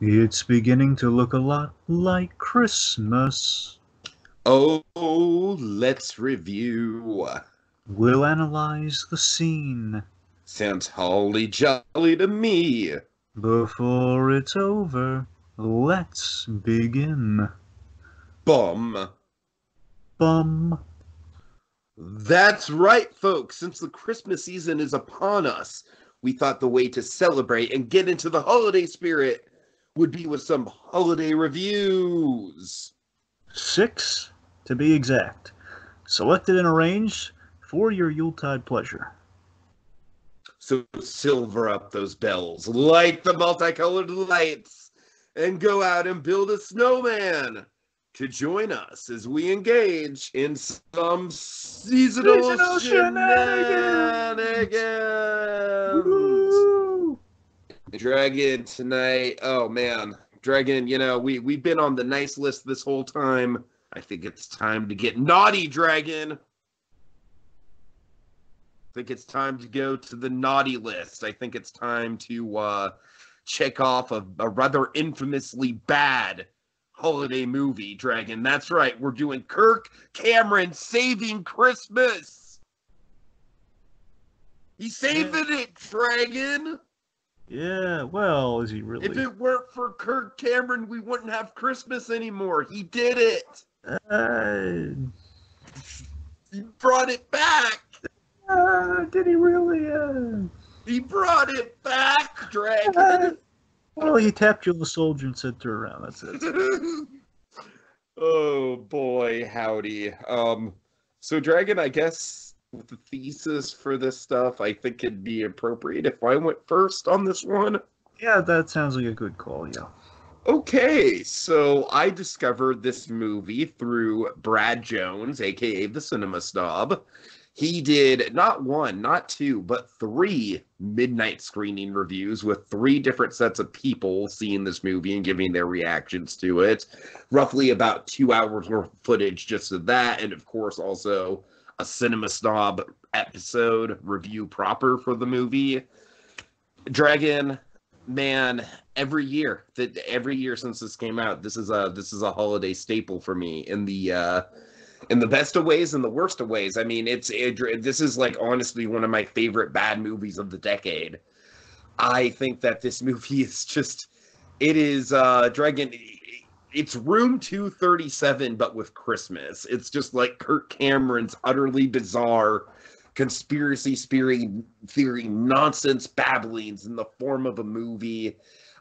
It's beginning to look a lot like Christmas. Oh, let's review. We'll analyze the scene Sounds holly jolly to me. before it's over. Let's begin. Bum. Bum. That's right, folks. Since the Christmas season is upon us, we thought the way to celebrate and get into the holiday spirit would be with some holiday reviews. 6, to be exact. Selected and arranged for your Yuletide pleasure. So silver up those bells, light the multicolored lights, and go out and build a snowman to join us as we engage in some seasonal shenanigans. Woo! Dragon tonight. Oh man, Dragon. We've been on the nice list this whole time. I think it's time to get naughty, Dragon. I think it's time to go to the naughty list. I think it's time to check off a rather infamously bad holiday movie, Dragon. That's right. We're doing Kirk Cameron Saving Christmas. He's saving it, Dragon. Yeah, well, is he really? If it weren't for Kirk Cameron, we wouldn't have Christmas anymore. He did it. He brought it back. Did he really? He brought it back, Dragon. Well, he tapped you on the soldier and said, "Turn around." That's it. Oh boy, howdy. So Dragon, I guess with the thesis for this stuff, I think it'd be appropriate if I went first on this one. Yeah, that sounds like a good call. Yeah. Okay, so I discovered this movie through Brad Jones, aka the Cinema Snob. He did not one, not two, but 3 midnight screening reviews with 3 different sets of people seeing this movie and giving their reactions to it. Roughly about 2 hours worth of footage just of that, and of course also a Cinema Snob episode review proper for the movie. Dragon, man, every year since this came out, this is a holiday staple for me in the best of ways and the worst of ways. I mean, this is like honestly one of my favorite bad movies of the decade. I think that this movie is just, it is Dragon. It's Room 237, but with Christmas. It's just like Kirk Cameron's utterly bizarre conspiracy theory nonsense babblings in the form of a movie.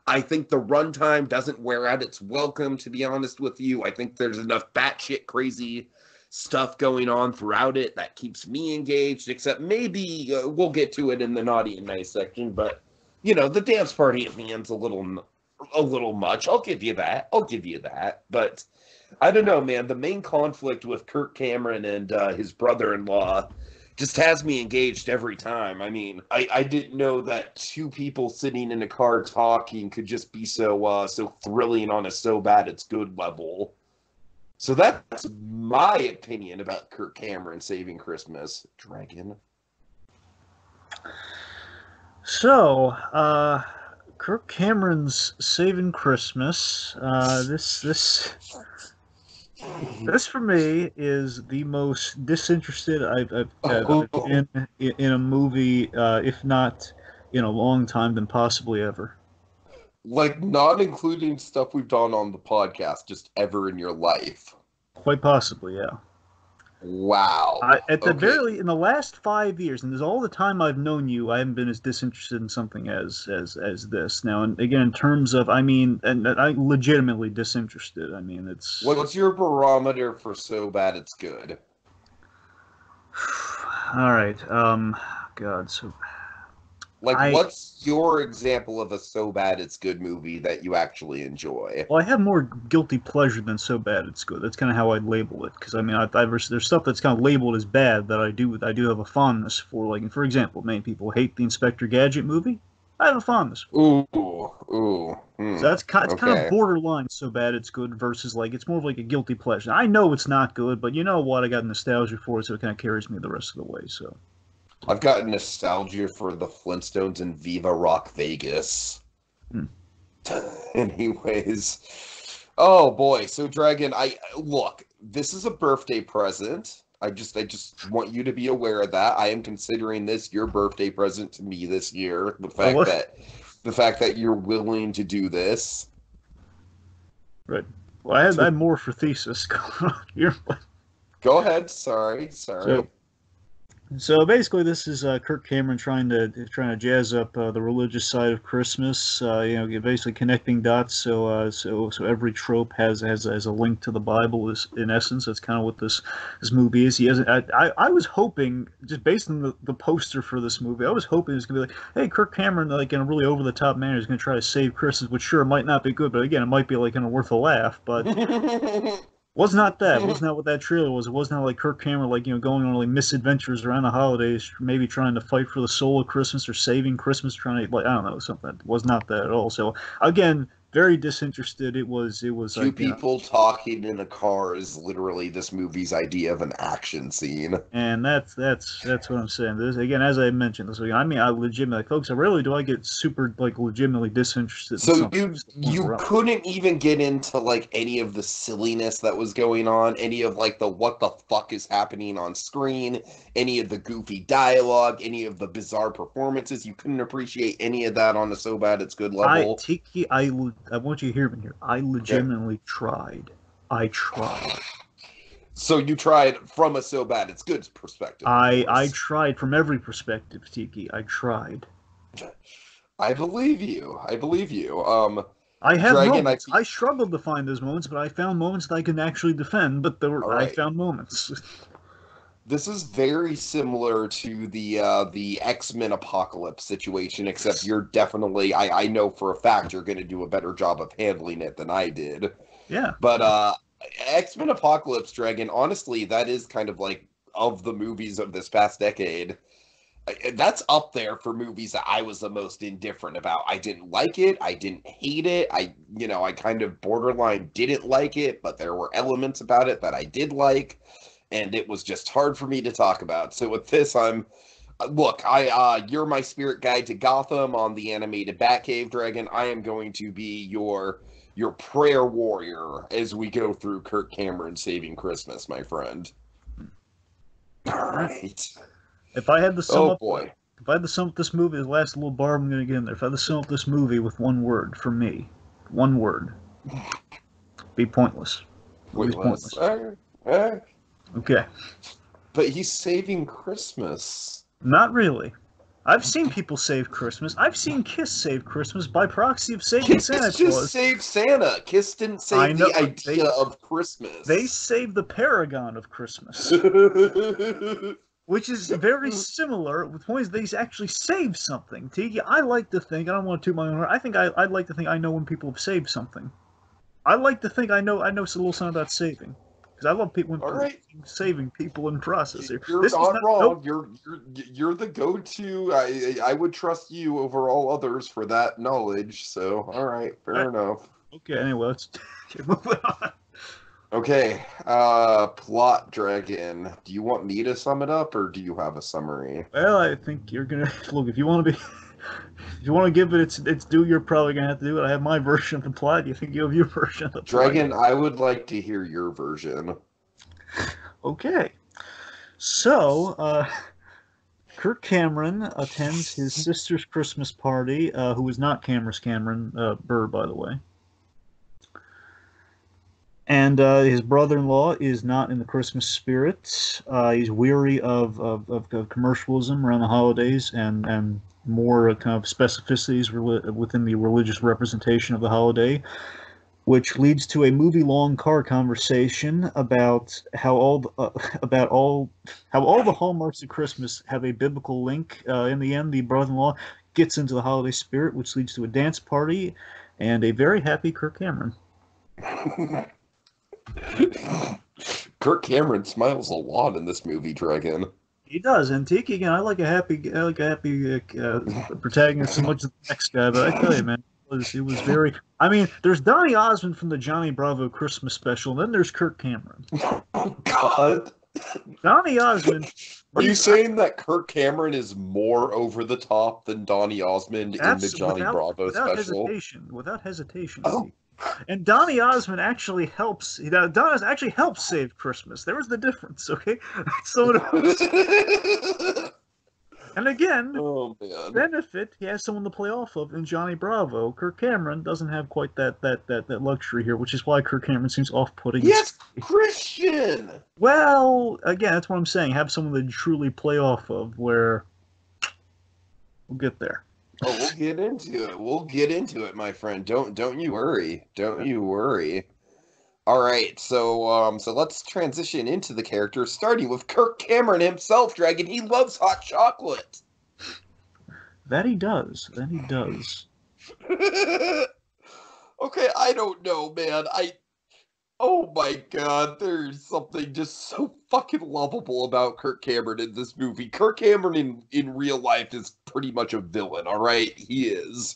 I think the runtime doesn't wear out its welcome, to be honest with you. I think there's enough batshit crazy stuff going on throughout it that keeps me engaged, except maybe we'll get to it in the naughty and nice section, but the dance party at the end's a little much. I'll give you that. But I don't know, man. The main conflict with Kirk Cameron and his brother-in-law just has me engaged every time. I mean, I didn't know that 2 people sitting in a car talking could just be so thrilling on a so bad it's good level. So that's my opinion about Kirk Cameron Saving Christmas. Dragon. So, Kirk Cameron's Saving Christmas. This for me is the most disinterested I've been in a movie, if not in a long time, than possibly ever. Like, not including stuff we've done on the podcast, just ever in your life. Quite possibly, yeah. Wow. In the last 5 years, and there's all the time I've known you, I haven't been as disinterested in something as this. Now, and again, in terms of, I mean, and I'm legitimately disinterested. I mean, it's. What's your barometer for so bad it's good? All right. God. So. What's your example of a so bad it's good movie that you actually enjoy? Well, I have more guilty pleasure than so bad it's good. That's kind of how I'd label it. Because I mean, there's stuff that's kind of labeled as bad that I do have a fondness for. Like, for example, many people hate the Inspector Gadget movie. I have a fondness for it. Ooh. So that's kind of borderline so bad it's good versus like it's more of like a guilty pleasure. I know it's not good, but you know what? I got nostalgia for it, so it kind of carries me the rest of the way. So. I've got nostalgia for the Flintstones and Viva Rock Vegas. Anyways, oh boy. So Dragon, I look, this is a birthday present. I just want you to be aware of that. I am considering this your birthday present to me this year. The fact that you're willing to do this. Right. Well, I had more for thesis going on here. Go ahead. Sorry. So basically, this is Kirk Cameron trying to jazz up the religious side of Christmas. Basically connecting dots. So every trope has a link to the Bible. Is in essence, that's kind of what this movie is. He has. I was hoping, just based on the poster for this movie, I was hoping it's gonna be like, hey, Kirk Cameron, like in a really over the top manner, is gonna try to save Christmas. Which sure, it might not be good, but again, it might be like worth a laugh. But was not that. Was not what that trailer was. It was not like Kirk Cameron, going on like misadventures around the holidays, maybe trying to fight for the soul of Christmas or saving Christmas, trying to I don't know, something. It was not that at all. So again, very disinterested. It was two people talking in a car is literally this movie's idea of an action scene. And that's what I'm saying. This again, as I mentioned this week, I mean, I legitimately, folks, I rarely do I get super legitimately disinterested. So you couldn't even get into any of the silliness that was going on, any of the what the fuck is happening on screen, any of the goofy dialogue, any of the bizarre performances. You couldn't appreciate any of that on the So Bad It's Good level. I want you to hear me here. I legitimately tried. I tried. So you tried from a So Bad It's Good perspective. I tried from every perspective, Tiki. I tried. I believe you. I have moments. I struggled to find those moments, but I found moments that I could actually defend. But I found moments. This is very similar to the X-Men Apocalypse situation, except you're definitely, I know for a fact you're going to do a better job of handling it than I did. Yeah. But X-Men Apocalypse, Dragon, honestly, that is kind of of the movies of this past decade, that's up there for movies that I was the most indifferent about. I didn't like it. I didn't hate it. I kind of borderline didn't like it, but there were elements about it that I did like. And it was just hard for me to talk about. So with this, you're my spirit guide to Gotham on the animated Batcave, Dragon. I am going to be your prayer warrior as we go through Kirk Cameron Saving Christmas, my friend. All right. If I had to sum up this movie, the last little bar I'm going to get in there. If I had to sum up this movie with one word for me, one word, be pointless. Pointless. Okay. But he's saving Christmas. Not really. I've seen people save Christmas. I've seen Kiss save Christmas by proxy of saving Kiss Santa Claus. Just saved Santa. Kiss didn't save the idea of Christmas. They saved the paragon of Christmas. Which is very similar with ways they actually save something. Tiki, I like to think, I don't want to toot my own horn, I think I'd like to think I know when people have saved something. I like to think I know a little something about saving. Because I love people saving people in process here. You're not wrong. Nope. You're the go-to. I would trust you over all others for that knowledge. So, all right, fair enough. Okay, anyway, let's move on. Okay, plot, Dragon. Do you want me to sum it up, or do you have a summary? Well, I think you're gonna look. If you want to be, if you want to give it its due, you're probably gonna have to do it. I have my version of the plot. Do you think you have your version of the plot? Dragon, I would like to hear your version. Okay, so Kirk Cameron attends his sister's Christmas party, who is not Cameron Burr, by the way. And his brother-in-law is not in the Christmas spirit. He's weary of commercialism around the holidays and more kind of specificities within the religious representation of the holiday, which leads to a movie-long car conversation about how all the hallmarks of Christmas have a biblical link. In the end, the brother-in-law gets into the holiday spirit, which leads to a dance party and a very happy Kirk Cameron. Kirk Cameron smiles a lot in this movie, Dragon. He does, and Tiki, again, I like a happy protagonist so much as the next guy, but I tell you, man, it was very. I mean, there's Donny Osmond from the Johnny Bravo Christmas special, and then there's Kirk Cameron. God. Donny Osmond. Are you saying that Kirk Cameron is more over the top than Donny Osmond in the Johnny Bravo special? Without hesitation. Oh. And Donny Osmond actually helps. Donny actually helps save Christmas. There was the difference, okay? So and again, oh, man. benefit, he has someone to play off of in Johnny Bravo. Kirk Cameron doesn't have quite that luxury here, which is why Kirk Cameron seems off-putting. Yes, Christian. Well, again, that's what I'm saying. Have someone to truly play off of. Where we'll get there. Oh, we'll get into it. We'll get into it, my friend. Don't you worry. Don't you worry. All right, so let's transition into the characters, starting with Kirk Cameron himself, Dragon. He loves hot chocolate. That he does. That he does. Okay, I don't know, man. Oh my god, there's something just so fucking lovable about Kirk Cameron in this movie. Kirk Cameron in real life is pretty much a villain, all right? He is.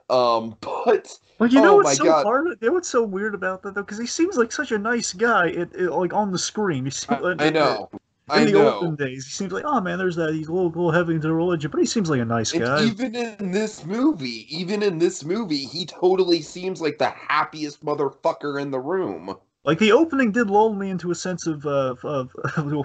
But you know what's so hard? You know what's so weird about that though? Because he seems like such a nice guy, like on the screen. I know. In the olden days, he seems like, oh man, there's that. He's a little heavy into religion, but he seems like a nice guy. Even in this movie, he totally seems like the happiest motherfucker in the room. Like the opening did lull me into a sense of a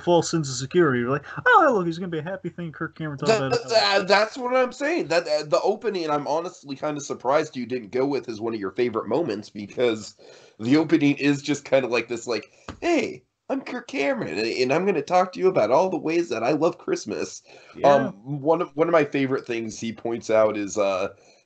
false sense of security. You're like, oh look, he's gonna be a happy thing. Kirk Cameron talking about. That's what I'm saying. That the opening, I'm honestly kind of surprised you didn't go with as one of your favorite moments, because the opening is just kind of like this, like, hey, I'm Kirk Cameron, and I'm going to talk to you about all the ways that I love Christmas. Yeah. One of my favorite things he points out is,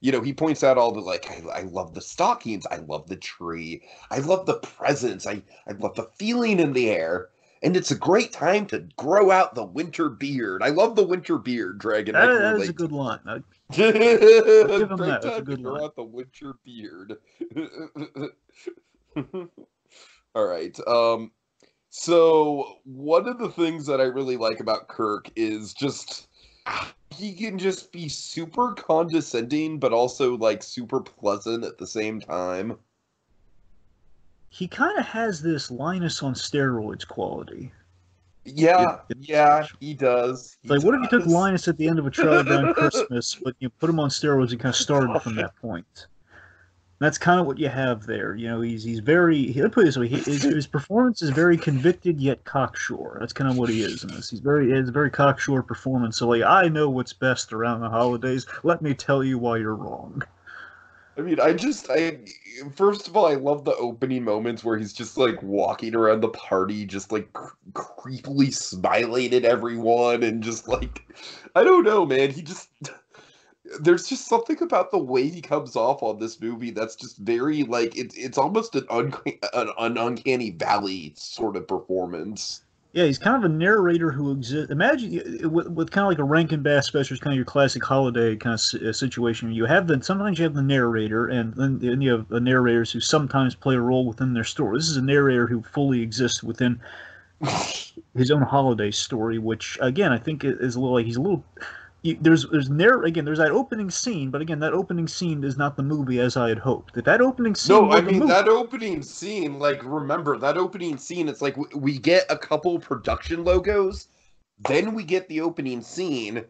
he points out all the, like, I love the stockings, I love the tree, I love the presents, I love the feeling in the air, and it's a great time to grow out the winter beard. I love the winter beard, Dragon. That is a good line. I'll give him that. That's a good line. Grow out the winter beard. All right. So one of the things that I really like about Kirk is just he can just be super condescending, but also like super pleasant at the same time. He kind of has this Linus on steroids quality. Yeah, he does. Like, what if you took Linus at the end of a Charlie Brown Christmas, but you put him on steroids and kind of started from that point? That's kind of what you have there. You know, he's very. Let's put it this way: his performance is very convicted yet cocksure. That's kind of what he is in this. It's a very cocksure performance. So, like, I know what's best around the holidays. Let me tell you why you're wrong. I mean, first of all, I love the opening moments where he's just like walking around the party, just like creepily smiling at everyone, and just like, I don't know, man. There's just something about the way he comes off on this movie that's just very like it's almost an uncanny valley sort of performance. Yeah, he's kind of a narrator who exists. Imagine with kind of like a Rankin Bass special, it's kind of your classic holiday kind of situation. Sometimes you have the narrator, and then you have the narrators who sometimes play a role within their story. This is a narrator who fully exists within his own holiday story, which again I think is a little like he's a little. There's that opening scene, but again, that opening scene is not the movie as I had hoped. That opening scene. No, I mean that opening scene. Like, remember that opening scene? It's like we get a couple production logos, then we get the opening scene,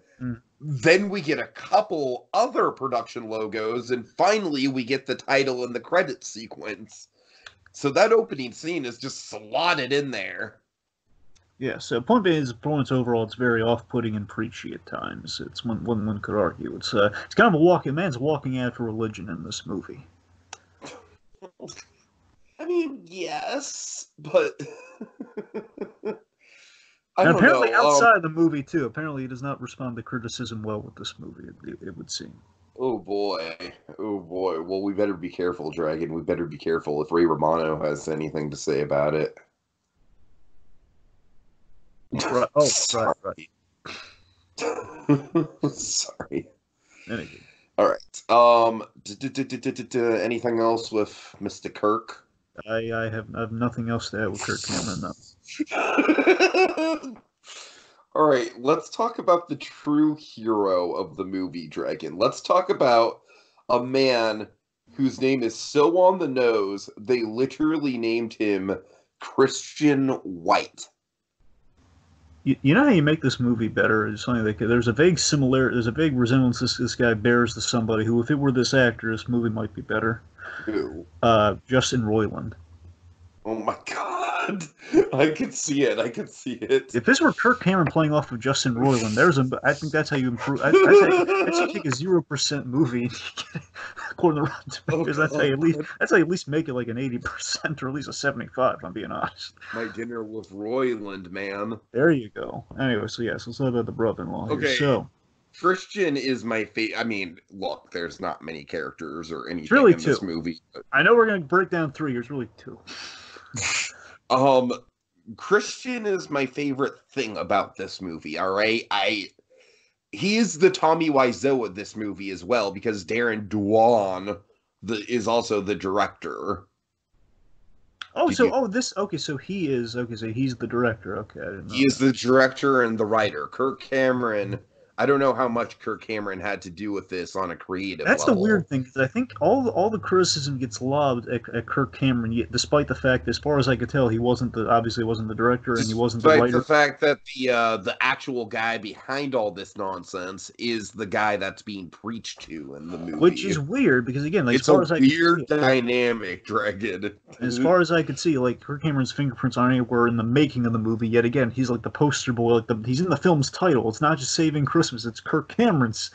then we get a couple other production logos, and finally we get the title and the credits sequence. So that opening scene is just slotted in there. Yeah, so point being, his performance overall, it's very off-putting and preachy at times. It's one could argue. It's kind of man's walking out for religion in this movie. I mean, yes, but apparently outside of the movie too. Apparently, he does not respond to criticism well with this movie. It would seem. Oh boy. Well, we better be careful, Dragon. We better be careful if Ray Romano has anything to say about it. Right. Oh, right. Sorry. Anyway. All right. Anything else with Mr. Kirk? I have nothing else to add with Kirk Cameron. No. All right. Let's talk about the true hero of the movie, Dragon. Let's talk about a man whose name is so on the nose they literally named him Christian White. You know how you make this movie better is something like there's a vague similarity, there's a vague resemblance this guy bears to somebody who, if it were this actor, this movie might be better. Who? Justin Roiland. Oh my God. I could see it. I could see it. If this were Kirk Cameron playing off of Justin Roiland, I think that's how you improve. That's how you take a 0% movie and you get it, according to Rotten Oh Tomatoes. God. That's how you at least make it like an 80% or at least a 75. If I'm being honest. My dinner with Royland, man. There you go. Anyway, so yes, let's talk about the brother-in-law here. Okay. So Christian is my favorite. I mean, look, there's not many characters or anything really in this two. movie. I know we're gonna break down three. There's really two. Um, Christian is my favorite thing about this movie. All right, he is the Tommy Wiseau of this movie as well because Darren Dwan is also the director. Oh, so he's the director. Okay, I didn't know He is the director and the writer. Kirk Cameron. I don't know how much Kirk Cameron had to do with this on a creative That's level. the weird thing, because I think all the criticism gets lobbed at Kirk Cameron, yet, despite the fact, as far as I could tell, he obviously wasn't the director and he wasn't the Despite writer. the fact that the actual guy behind all this nonsense is the guy that's being preached to in the movie, Which is weird because again, like, it's as far a as I weird could see, dynamic, Dragon. as far as I could see, like Kirk Cameron's fingerprints aren't anywhere in the making of the movie. Yet again, he's like the poster boy. He's in the film's title. It's not just Saving Christmas. It's Kirk Cameron's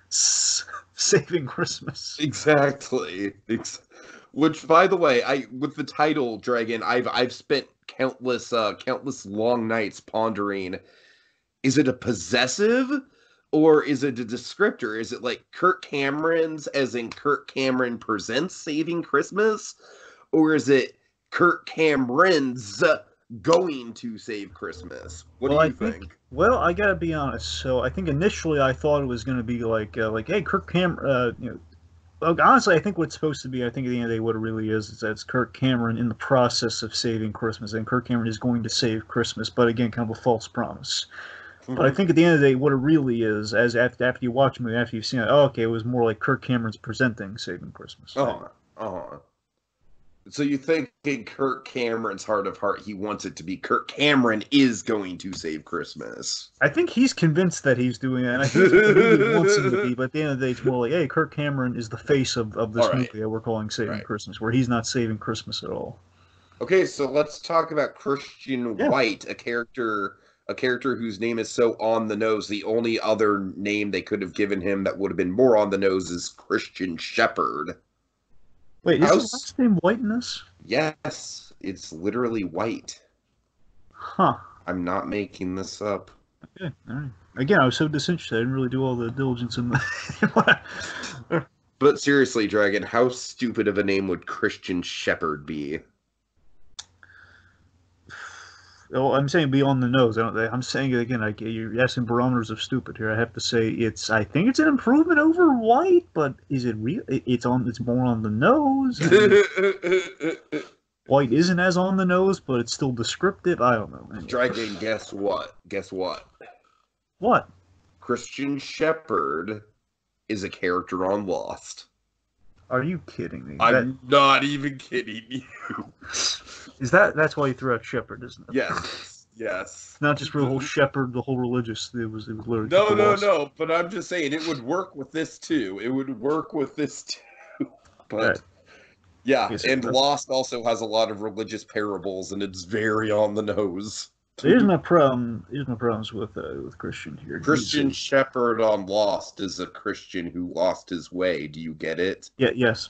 Saving Christmas. Exactly. Which, by the way, with the title Dragon, I've spent countless long nights pondering: is it a possessive, or is it a descriptor? Is it like Kirk Cameron's, as in Kirk Cameron presents Saving Christmas, or is it Kirk Cameron's going to save Christmas? What do you think? Well, I gotta be honest. So I think initially I thought it was gonna be like hey, Kirk Cameron. Well, honestly, I think what's supposed to be, I think at the end of the day, what it really is that it's Kirk Cameron in the process of saving Christmas, and Kirk Cameron is going to save Christmas, but again, kind of a false promise. But I think at the end of the day, what it really is, as after you watch the movie, after you've seen it, okay, it was more like Kirk Cameron's presenting Saving Christmas. So you think in Kirk Cameron's heart of heart, he wants it to be Kirk Cameron is going to save Christmas. I think he's convinced that he's doing that, and I think that's what the movie wants him to be, but at the end of the day, it's more like, hey, Kirk Cameron is the face of this movie that we're calling Saving Christmas, where he's not saving Christmas at all. Okay, so let's talk about Christian White, a character whose name is so on the nose. The only other name they could have given him that would have been more on the nose is Christian Shepherd. Wait, is his last name White in this? Yes, it's literally White. Huh. I'm not making this up. Okay, all right. Again, I was so disinterested. I didn't really do all the diligence in the... But seriously, Dragon, how stupid of a name would Christian Shepherd be? Well, I'm saying be on the nose. I'm saying it again. You're asking barometers of stupid here. I have to say I think it's an improvement over White, but is it real? It's more on the nose. White isn't as on the nose, but it's still descriptive. I don't know. Anyway. Dragon, guess what? Guess what? What? Christian Shepherd is a character on Lost. Are you kidding me? I'm not even kidding you. That's why you threw out Shepherd, isn't it? Yes. Yes. Not just for the whole Shepherd, the whole religious. It was literally. No. But I'm just saying it would work with this too. But yeah, and Lost also has a lot of religious parables, and it's very on the nose. So here's my problem. Here's my problems with Christian here. Christian Shepherd on Lost is a Christian who lost his way. Do you get it? Yeah. Yes.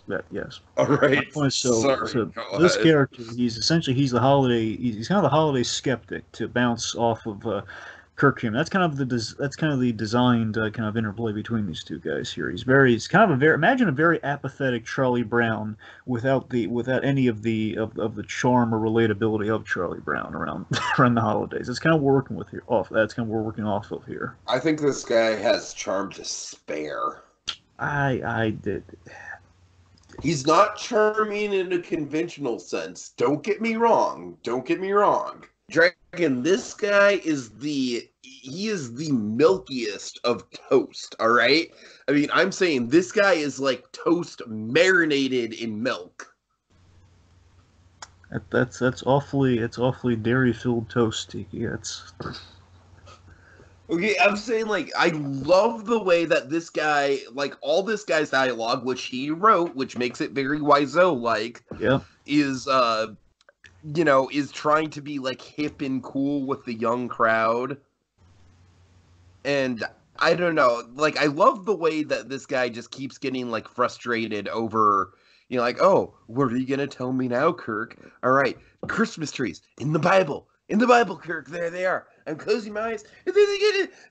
All right. So this character, he's the holiday. He's kind of the holiday skeptic to bounce off of Kirk Cameron. That's kind of the designed kind of interplay between these two guys here. He's kind of imagine a very apathetic Charlie Brown without any of the charm or relatability of Charlie Brown around the holidays. That's kind of what we're working with here. That's kind of what we're working off of here. I think this guy has charm to spare. I did. He's not charming in a conventional sense. Don't get me wrong. Dragon, this guy is the milkiest of toast, all right? I mean, I'm saying this guy is like toast marinated in milk. It's awfully dairy-filled toast, Tiki. Okay, I'm saying like I love the way that this guy, like all this guy's dialogue, which he wrote, which makes it very Wiseau like, Yeah. is is trying to be like hip and cool with the young crowd. And I don't know, like I love the way that this guy just keeps getting like frustrated over, like, oh, what are you gonna tell me now, Kirk? All right, Christmas trees in the Bible, Kirk. There they are. I'm closing my eyes, and then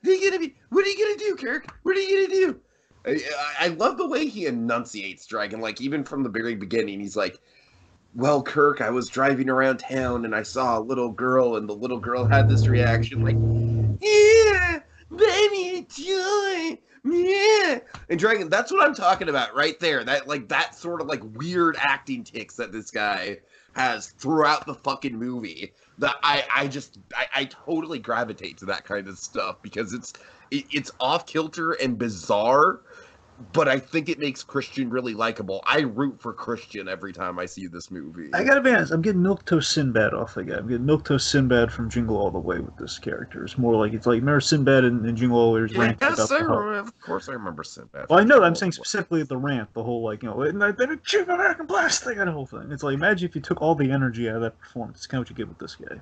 they're gonna be. What are you gonna do, Kirk? What are you gonna do? I love the way he enunciates Dragon. Like even from the very beginning, he's like, "Well, Kirk, I was driving around town and I saw a little girl, and the little girl had this reaction, like, yeah, baby, joy, yeah." And Dragon, that's what I'm talking about right there. That sort of like weird acting tics that this guy has throughout the fucking movie. That I totally gravitate to that kind of stuff because it's off kilter and bizarre, but I think it makes Christian really likable. I root for Christian every time I see this movie. I gotta be honest, I'm getting Milquetoast Sinbad off the guy. I'm getting Milquetoast Sinbad from Jingle All the Way with this character. It's more like, remember Sinbad in Jingle All the Way? Yes, About the remember, of course I remember Sinbad. Well, I know, I'm saying specifically at the rant, the whole, and I did a cheap American Blast thing, that whole thing. It's like, imagine if you took all the energy out of that performance. It's kind of what you get with this guy.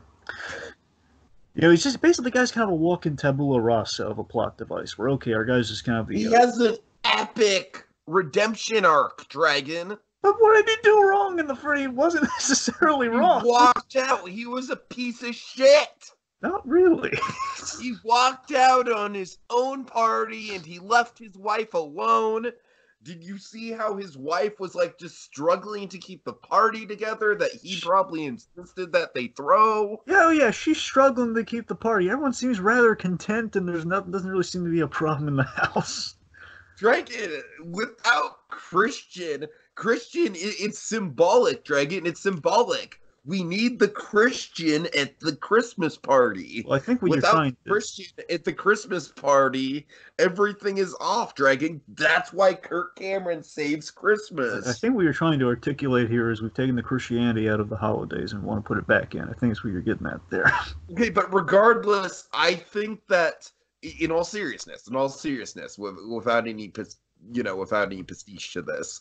He's just, basically, the guy's kind of a walking tabula rasa of a plot device, where, okay, our guy's just kind of the... He has an epic redemption arc, Dragon. But what did he do wrong in the free? He wasn't necessarily wrong. He walked out. He was a piece of shit. Not really. He walked out on his own party and he left his wife alone. Did you see how his wife was like just struggling to keep the party together that he probably insisted that they throw? Yeah, yeah, she's struggling to keep the party. Everyone seems rather content and doesn't really seem to be a problem in the house. Dragon, without Christian, it's symbolic, Dragon. It's symbolic. We need the Christian at the Christmas party. Well, I think what without you're trying Christian at the Christmas party, everything is off, Dragon. That's why Kirk Cameron saves Christmas. I think what you're trying to articulate here is we've taken the Christianity out of the holidays and want to put it back in. I think that's what you're getting at there. Okay, but regardless, I think that in all seriousness, without any pastiche to this,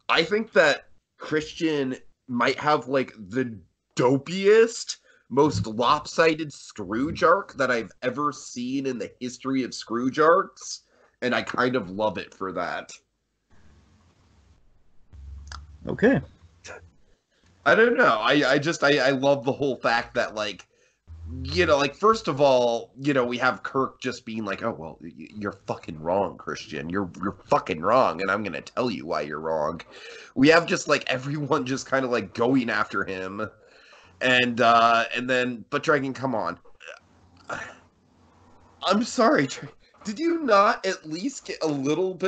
I think that Christian might have like the dopiest, most lopsided Scrooge arc that I've ever seen in the history of Scrooge arcs, and I kind of love it for that. Okay. I don't know. I love the whole fact that first of all, we have Kirk just being like, "Oh, well, you're fucking wrong, Christian. You're fucking wrong, and I'm going to tell you why you're wrong." We have just everyone just kind of going after him. And then but Dragon, come on. I'm sorry. Did you not at least get a little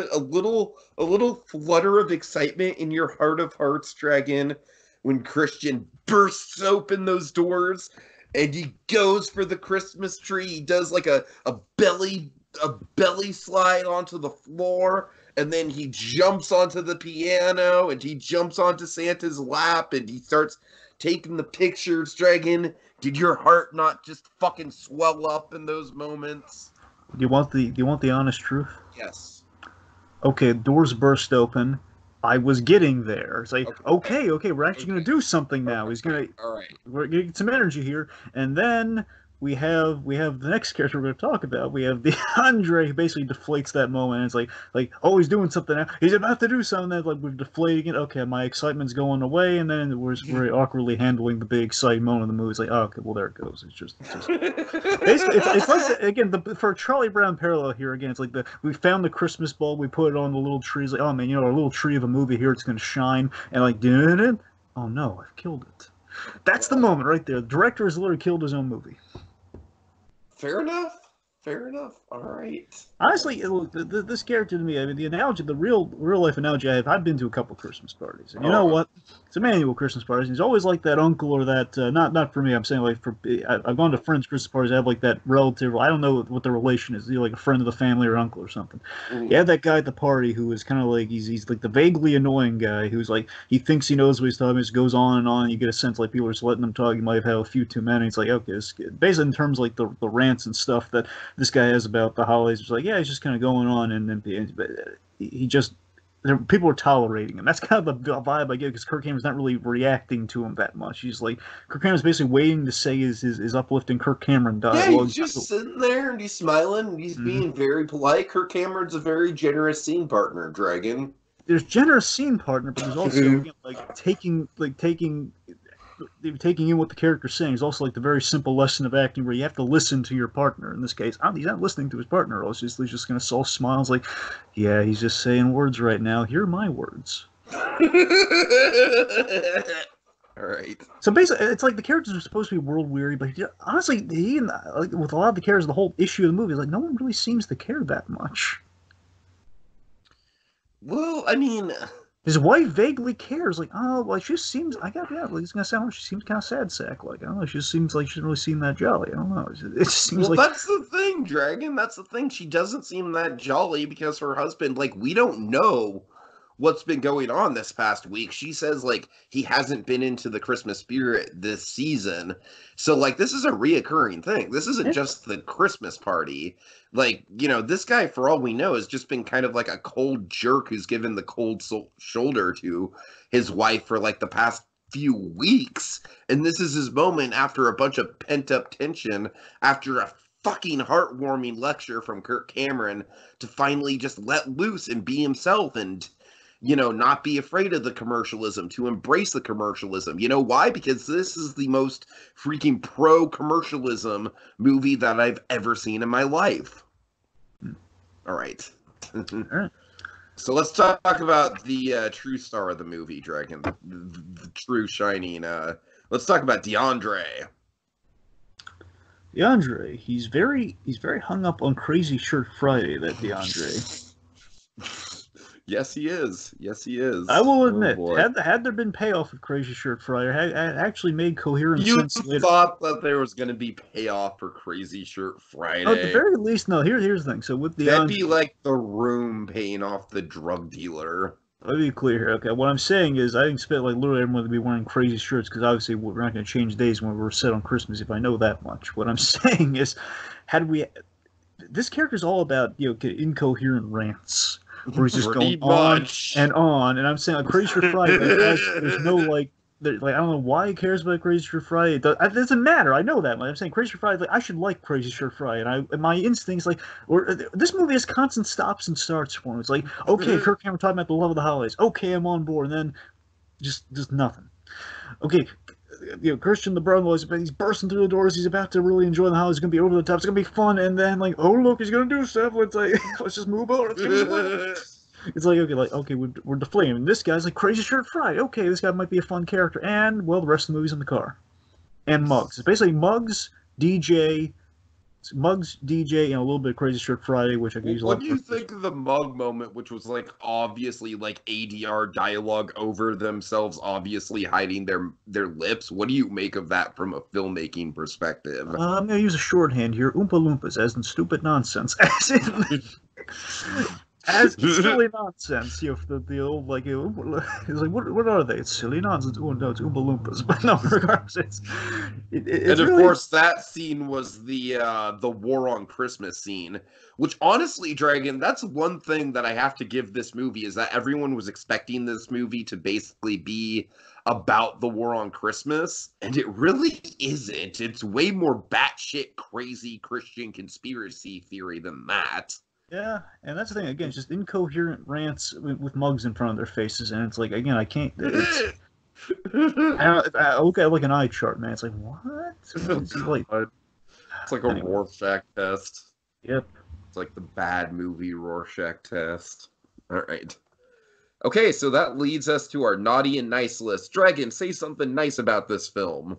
flutter of excitement in your heart of hearts, Dragon, when Christian bursts open those doors? And he goes for the Christmas tree. He does a belly slide onto the floor, and then he jumps onto the piano, and he jumps onto Santa's lap, and he starts taking the pictures. Dragon, did your heart not just fucking swell up in those moments? Do you want the honest truth? Yes. Okay, doors burst open. I was getting there. It's like, okay, we're actually going to do something now. He's going to, all right. We're getting some energy here. And then we have the next character we're going to talk about. We have the Andre who basically deflates that moment. And it's like, oh, he's doing something now. He's about to do something. Then we're deflating it. Okay, my excitement's going away. And then we're very awkwardly handling the big exciting moment of the movie. It's like, oh, okay, well, there it goes. It's just basically, it's like, again, for a Charlie Brown parallel here, again, it's like we found the Christmas bulb, we put it on the little tree. It's like, oh, man, our little tree of a movie here, it's going to shine. And oh, no, I've killed it. That's the moment right there. The director has literally killed his own movie. Fair enough. All right. Honestly, this character to me, I mean, the analogy, the real life analogy I have, I've been to a couple Christmas parties, and you know what? It's annual Christmas parties. He's always like that uncle or that not for me. I'm saying I've gone to friends' Christmas parties. I have that relative. I don't know what the relation is. Like a friend of the family or uncle or something. Mm-hmm. You have that guy at the party who is kind of he's like the vaguely annoying guy who's he thinks he knows what he's talking. He just goes on and on. You get a sense people are just letting him talk. You might have had a few too many. It's like, okay, basically in terms the rants and stuff that this guy has about the holidays. It's like, yeah, he's just kind of going on, and then but he just people are tolerating him. That's kind of the vibe I get because Kirk Cameron's not really reacting to him that much. He's like Kirk Cameron's basically waiting to say his uplifting Kirk Cameron Yeah, dialogue. he's just sitting there and he's smiling and he's being very polite. Kirk Cameron's a very generous scene partner, Dragon. There's generous scene partner, but there's also like taking in what the character's saying. It's also like the very simple lesson of acting where you have to listen to your partner. In this case, he's not listening to his partner. He's just going to soft smiles like, yeah, he's just saying words right now. Here are my words. All right. So basically, it's like the characters are supposed to be world weary, but honestly, with a lot of the characters, the whole issue of the movie is like no one really seems to care that much. Well, I mean, his wife vaguely cares, like, oh, well, she just seems, I gotta be honest, like, it's gonna sound like she seems kind of sad sack, like, I don't know, she just seems like she doesn't really seem that jolly, I don't know, it just seems like... Well, that's the thing, Dragon, that's the thing, she doesn't seem that jolly because her husband, like, we don't know what's been going on this past week. She says, like, he hasn't been into the Christmas spirit this season. So, like, this is a reoccurring thing. This isn't just the Christmas party. Like, you know, this guy, for all we know, has just been kind of like a cold jerk who's given the cold shoulder to his wife for, like, the past few weeks. And this is his moment after a bunch of pent-up tension, after a fucking heartwarming lecture from Kirk Cameron to finally just let loose and be himself and, you know, not be afraid of the commercialism, to embrace the commercialism. You know why? Because this is the most freaking pro-commercialism movie that I've ever seen in my life. All right. All right. So let's talk about the true star of the movie, Dragon. The true shining. Let's talk about DeAndre. DeAndre, he's very hung up on Crazy Shirt Friday, that DeAndre. Yes, he is. Yes, he is. I will admit, had there been payoff with Crazy Shirt Friday, had actually made coherent sense later. You thought that there was going to be payoff for Crazy Shirt Friday. At the very least, no. Here's the thing. So with the that'd be like The Room paying off the drug dealer. Let me be clear here. Okay, what I'm saying is I expect like literally everyone to be wearing crazy shirts because obviously we're not going to change days when we're set on Christmas. If I know that much, what I'm saying is, this character's all about incoherent rants. Where he's just going on and on, and I'm saying like Crazy Shirt Friday, there's no like I don't know why he cares about Crazy Shirt Friday. It doesn't matter. I know that. I'm saying Crazy Shirt Friday, like I should like Crazy Shirt Friday, and my instincts this movie has constant stops and starts for me. It's like, okay, Kirk Cameron talking about the love of the holidays. Okay, I'm on board, and then just nothing. Okay. Christian, the brother, he's bursting through the doors. He's about to really enjoy the holidays. It's gonna be over the top. It's gonna be fun. And then, like, oh look, he's gonna do stuff. It's like, let's just move on. It's like, okay, we're deflating. And this guy's like Crazy Shirt Friday. Okay, this guy might be a fun character. And well, the rest of the movie's in the car. And Muggs. It's basically Muggs, DJ, and a little bit of Crazy Shirt Friday, which I can use. What do you think of the Mug moment, which was like obviously like ADR dialogue over themselves, obviously hiding their lips? What do you make of that from a filmmaking perspective? I'm gonna use a shorthand here: Oompa Loompas, as in stupid nonsense, as silly nonsense. The old like it's like what are they? It's silly nonsense. Oh no, it's Oompa Loompas. But no, regardless, it's and of course that scene was the War on Christmas scene, which honestly, Dragon, that's one thing that I have to give this movie is that everyone was expecting this movie to basically be about the War on Christmas, and it really isn't. It's way more batshit crazy Christian conspiracy theory than that. Yeah, and that's the thing. Again, it's just incoherent rants with Mugs in front of their faces, and it's like, again, I can't. I look at it like an eye chart, man. It's like, what? It's like a Rorschach test. Yep. It's like the bad movie Rorschach test. All right. Okay, so that leads us to our naughty and nice list. Dragon, say something nice about this film.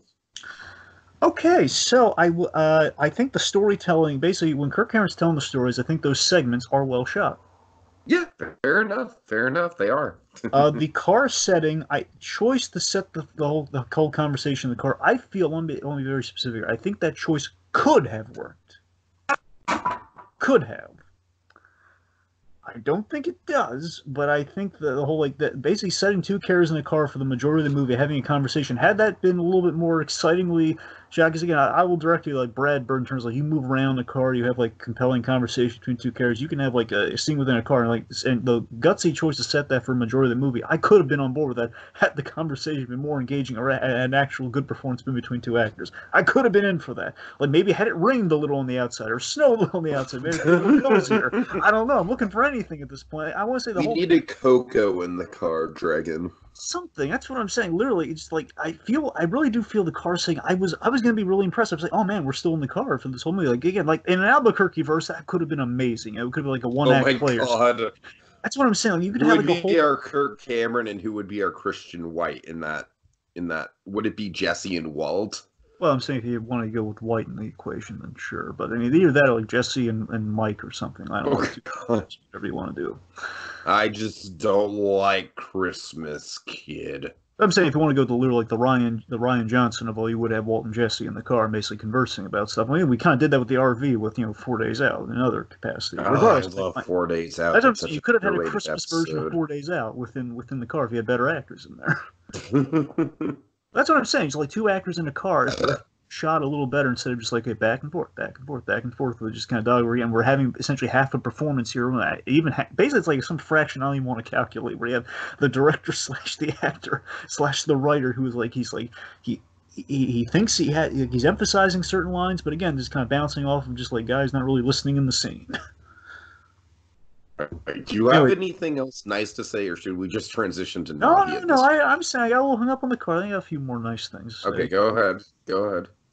Okay, so I think the storytelling, basically, when Kirk Cameron's telling the stories, I think those segments are well shot. Yeah, fair enough. Fair enough. They are. The car setting, choice to set the whole conversation in the car. I feel, let me be very specific. I think that choice could have worked. Could have. I don't think it does, but I think the whole basically setting two characters in a car for the majority of the movie, having a conversation, had that been a little bit more excitingly Jack, because again, I will direct you like Brad Bird in terms of like you move around the car, you have like compelling conversation between two characters. You can have like a scene within a car, and the gutsy choice to set that for a majority of the movie. I could have been on board with that had the conversation been more engaging or an actual good performance been between two actors. I could have been in for that. Like maybe had it rained a little on the outside or snowed a little on the outside, maybe it's a little cozier. I don't know. I'm looking for anything at this point. I want to say the We whole needed Coco in the car, Dragon. something. That's what I'm saying. Literally, it's like I really do feel the car saying I was gonna be really impressed. I was like, oh man, we're still in the car for this whole movie. Like again, like in an Albuquerque verse, that could have been amazing. It could be like a one Oh act my play. god. That's what I'm saying. Like, you could Who have would like a be whole. our Kirk Cameron and who would be our Christian White in that? Would it be Jesse and Walt? Well, I'm saying if you want to go with White in the equation, then sure. But I mean, either that or like Jesse and Mike or something. I don't know. Whatever you want to do. I just don't like Christmas, kid. I'm saying if you want to go to literally like the Ryan Johnson of all, you would have Walt and Jesse in the car basically conversing about stuff. I mean, we kind of did that with the RV with 4 Days Out in another capacity. Regardless, I love 4 Days Out. That's what I'm saying. You could have had a underrated Christmas version of 4 Days Out within the car if you had better actors in there. That's what I'm saying. It's like two actors in a car shot a little better instead of just like back and forth, back and forth, back and forth. We just kind of dog. We're having essentially half a performance here. Basically, it's like some fraction I don't even want to calculate. Where you have the director slash the actor slash the writer who is like he thinks he's emphasizing certain lines, but again, just kind of bouncing off of just like guys not really listening in the scene. Do you have anything else nice to say, or should we just transition to No. I'm saying I got a little hung up on the car. I think I got a few more nice things. Okay, go ahead.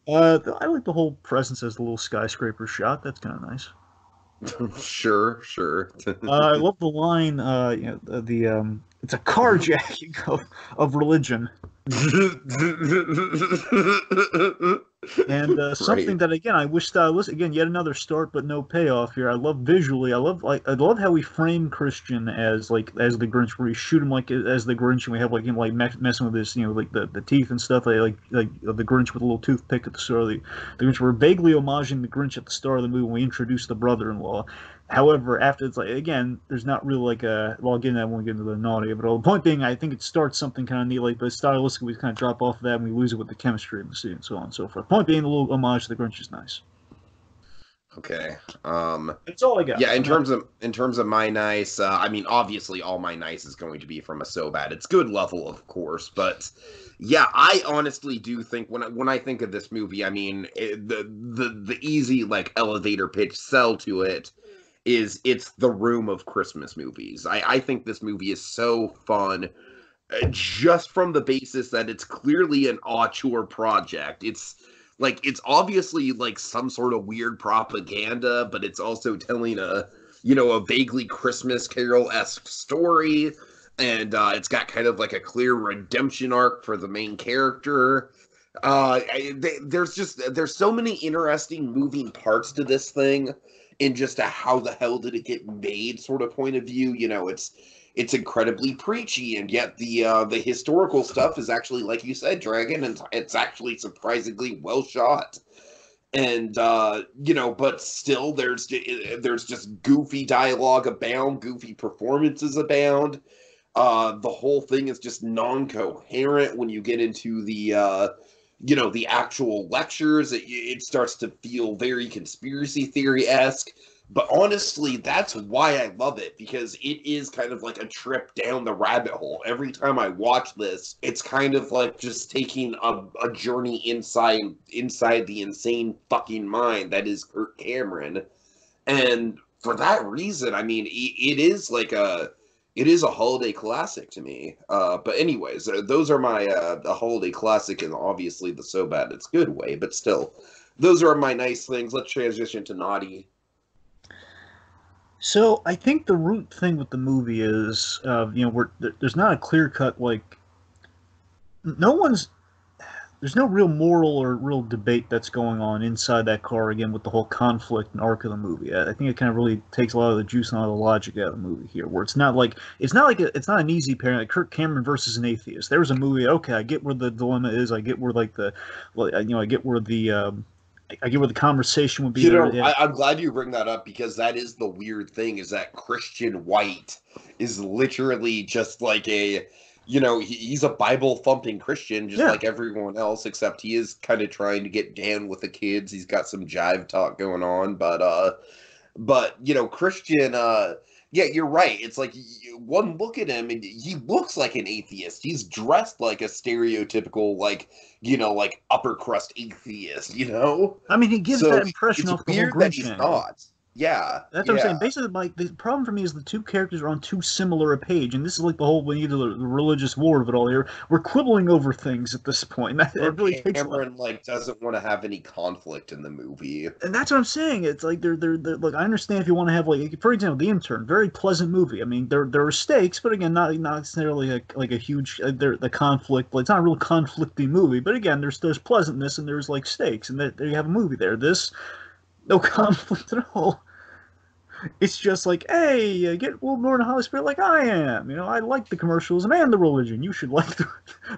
I like the whole presence as the little skyscraper shot. That's kind of nice. Sure. I love the line. It's a carjacking of religion. And something that again I wish that I was again yet another start but no payoff here. I love visually. I love how we frame Christian as the Grinch, where we shoot him like as the Grinch, and we have like him like messing with his like the teeth and stuff like the Grinch with a little toothpick at the start of the Grinch. We're vaguely homaging the Grinch at the start of the movie when we introduce the brother-in-law. However, after it's like again, there's not really like a well, again, I won't get into the naughty of it all. The point being, I think it starts something kind of neat, like, but stylistically we kind of drop off of that and we lose it with the chemistry of the scene and so on and so forth. Point being, a little homage to the Grinch is nice. Okay. That's all I got. Yeah, in terms of my nice, I mean, obviously, all my nice is going to be from a So Bad It's Good level, of course, but yeah, I honestly do think when I think of this movie, I mean, the easy like elevator pitch sell to it is it's the Room of Christmas movies. I think this movie is so fun, just from the basis that it's clearly an auteur project. It's obviously like some sort of weird propaganda, but it's also telling a vaguely Christmas Carol-esque story, and it's got kind of like a clear redemption arc for the main character. There's so many interesting moving parts to this thing, in just a how the hell did it get made sort of point of view. It's incredibly preachy, and yet the historical stuff is actually, like you said, Dragon, and it's actually surprisingly well shot. And but still there's just goofy dialogue abound, goofy performances abound. The whole thing is just non-coherent when you get into the the actual lectures. It starts to feel very conspiracy theory-esque. But honestly, that's why I love it, because it is kind of like a trip down the rabbit hole. Every time I watch this, it's kind of like just taking a journey inside the insane fucking mind that is Kirk Cameron. And for that reason, I mean, it is a holiday classic to me. But anyways, those are my the holiday classic, and obviously the So Bad It's Good way. But still, those are my nice things. Let's transition to naughty. So I think the root thing with the movie is, there's not a clear cut like, there's no real moral or real debate that's going on inside that car again with the whole conflict and arc of the movie. I think it kind of really takes a lot of the juice and a lot of the logic out of the movie here, where it's not an easy pairing like Kirk Cameron versus an atheist. There's a movie, okay, I get where the dilemma is, I get where I get where the conversation would be. I'm glad you bring that up, because that is the weird thing, is that Christian White is literally just like you know, he's a Bible thumping Christian just Yeah. like everyone else, except he is kind of trying to get down with the kids. He's got some jive talk going on, but you know, Christian, yeah, you're right. It's like one look at him and he looks like an atheist. He's dressed like a stereotypical, like, you know, like upper crust atheist, you know? I mean, he gives So that impression it's off the whole weird that Grinch he's angle. not. Yeah, That's what I'm yeah. saying. Basically, like the problem for me is the two characters are on too similar a page, and this is like the whole we need the religious war of it all here. We're quibbling over things at this point. It Kirk really takes a lot. Cameron like doesn't want to have any conflict in the movie. And that's what I'm saying. It's like they're like I understand if you want to have like for example the intern, very pleasant movie. I mean there are stakes, but again not necessarily like a huge the conflict. Like, it's not a real conflicting movie, but again there's pleasantness and there's like stakes, and there you have a movie there. This no conflict at all. It's just like, hey, get a little more in the Holy Spirit like I am. You know, I like the commercialism and the religion. You should like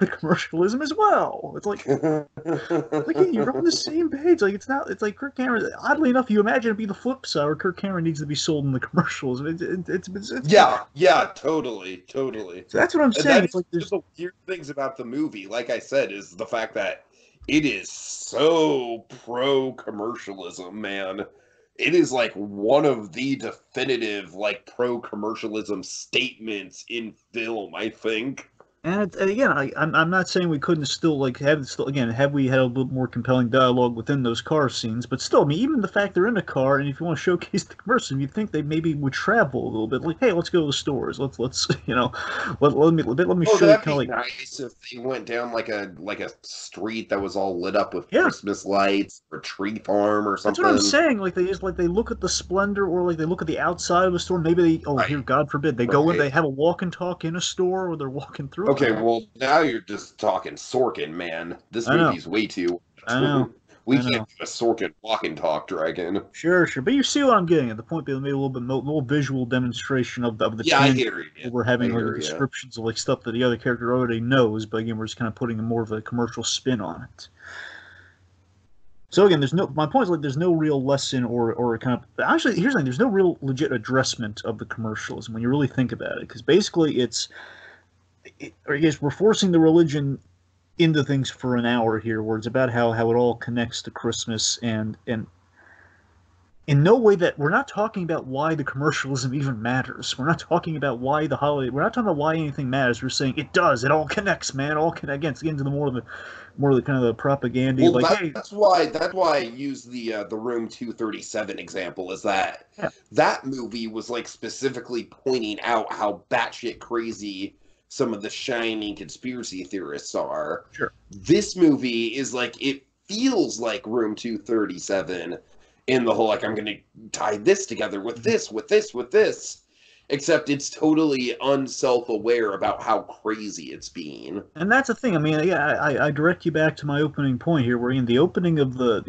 the commercialism as well. It's like you're on the same page. Like, it's not. It's like Kirk Cameron. Oddly enough, you imagine it'd be the flip side, where Kirk Cameron needs to be sold in the commercials. It's Yeah, yeah, totally, totally. so that's what I'm And saying. that It's is like one of there's the weird things about the movie, like I said, is the fact that it is so pro commercialism, man. It is like one of the definitive like pro commercialism statements in film, I think. And again, I'm not saying we couldn't still like have still again have we had a little more compelling dialogue within those car scenes, but still, I mean, even the fact they're in a car, and if you want to showcase the commercial, you'd think they maybe would travel a little bit. Like, hey, let's go to the stores. Let's you know, let me Oh, show you that'd kind of be like nice if they went down like a street that was all lit up with yeah. Christmas lights or tree farm or That's what I'm something. saying. Like they just like they look at the splendor, or like they look at the outside of a store. Maybe they here, Right, God forbid, they go in, right. they have a walk and talk in a store, or they're walking through it. Okay, well now you're just talking Sorkin, man. This I know, movie's way too. I know, We I can't know. do a Sorkin walk and talk dragon. Sure, sure. But you see what I'm getting at. The point being, made a little visual demonstration of the Yeah, I tangible. hear you. We're I having like the hear you. descriptions of like stuff that the other character already knows, but again, we're just kind of putting more of a commercial spin on it. So again, there's no. My point is like there's no real lesson or kind of. Actually, here's the thing: there's no real legit addressment of the commercialism when you really think about it, because basically or I guess we're forcing the religion into things for an hour here, where it's about how it all connects to Christmas, and in no way that we're not talking about why the commercialism even matters. We're not talking about why the holiday. We're not talking about why anything matters. We're saying it does. It all connects, man. It all connects. Again, it's getting to the more of the kind of the propaganda. Well, Like, hey, that's why I use the Room 237 example. Is that yeah, that movie was like specifically pointing out how batshit crazy some of the Shining conspiracy theorists are. sure. This movie is like it feels like Room 237 in the whole like I'm going to tie this together with this, with this, with this. Except it's totally unself-aware about how crazy it's being. And that's the thing. I mean, yeah, I direct you back to my opening point here, where in the opening of the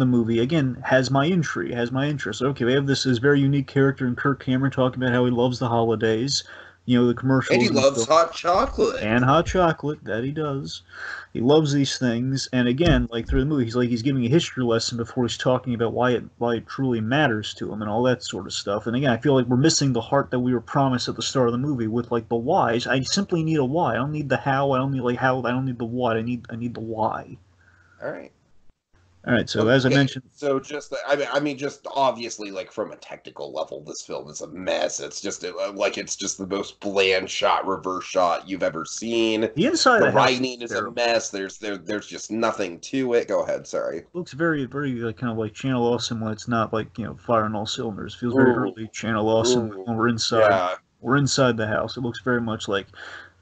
movie again has my intrigue, has my interest. Okay, we have this very unique character in Kirk Cameron talking about how he loves the holidays, you know, the And he commercials and loves stuff. hot chocolate. And hot chocolate, that he does. He loves these things, and again, like through the movie, he's giving a history lesson before he's talking about why it truly matters to him and all that sort of stuff. And again, I feel like we're missing the heart that we were promised at the start of the movie with like the whys. I simply need a why. I don't need the how. I don't need like how. I don't need the what. I need the why. All right. All right. So as I Okay, mentioned, so just I mean, just obviously, like from a technical level, this film is a mess. It's just like it's just the most bland shot, reverse shot you've ever seen. the inside of The the house writing is a terrible. mess. There's just nothing to it. Go ahead. Sorry. Looks very very like, kind of like Channel Awesome when it's not like firing all cylinders. Feels very Ooh, early Channel Awesome ooh, when we're inside. yeah. We're inside the house. It looks very much like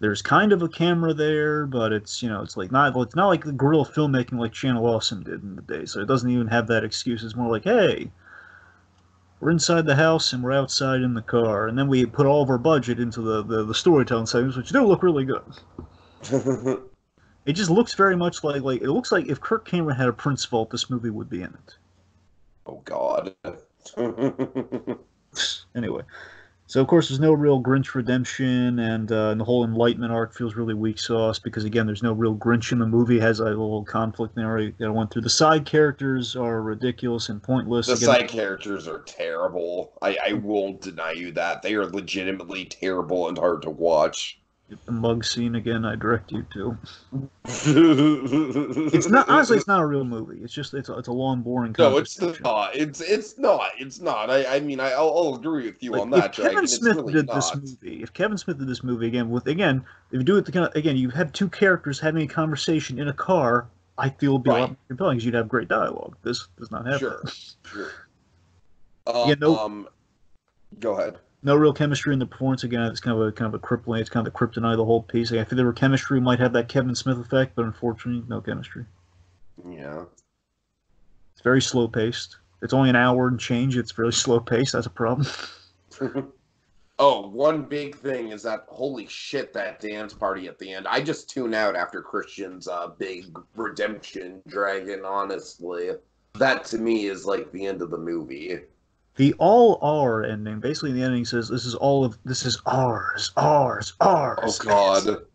there's kind of a camera there, but it's like it's not like the guerrilla filmmaking like Channel Awesome did in the day. So it doesn't even have that excuse. It's more like, hey, we're inside the house and we're outside in the car, and then we put all of our budget into the storytelling segments, which do look really good. It just looks very much like it looks like if Kirk Cameron had a Prince vault, this movie would be in it. Oh God. Anyway. So of course there's no real Grinch redemption, and the whole Enlightenment arc feels really weak sauce because again there's no real Grinch in the movie. It has a little conflict there that I went through. The side characters are ridiculous and pointless. The Again, side characters are terrible. I won't deny you that. They are legitimately terrible and hard to watch. The mug scene again. I direct you to. It's not honestly. No, It's not a real movie. It's just it's a long, boring it's conversation. not. It's not. It's not. I mean, I'll agree with you Like on if that, Kevin Dragon. It's Smith really did this not. movie, if Kevin Smith did this movie again with again, if you do it the kind of, again, you have two characters having a conversation in a car, I feel it'd be a lot Right. more compelling because you'd have great dialogue. This does not have Sure. that. Sure. Again, Um, Go ahead. no real chemistry in the performance. Again, it's kind of a crippling. It's kind of the kryptonite of the whole piece. Like, if there were chemistry, it might have that Kevin Smith effect, but unfortunately, no chemistry. Yeah. It's very slow paced. It's only an hour and change. It's very slow paced. That's a problem. Oh, one big thing is that holy shit, that dance party at the end. I just tune out after Christian's big redemption dragon, honestly. That to me is like the end of the movie. The all R ending, basically the ending says this is ours, ours, Oh ours. god.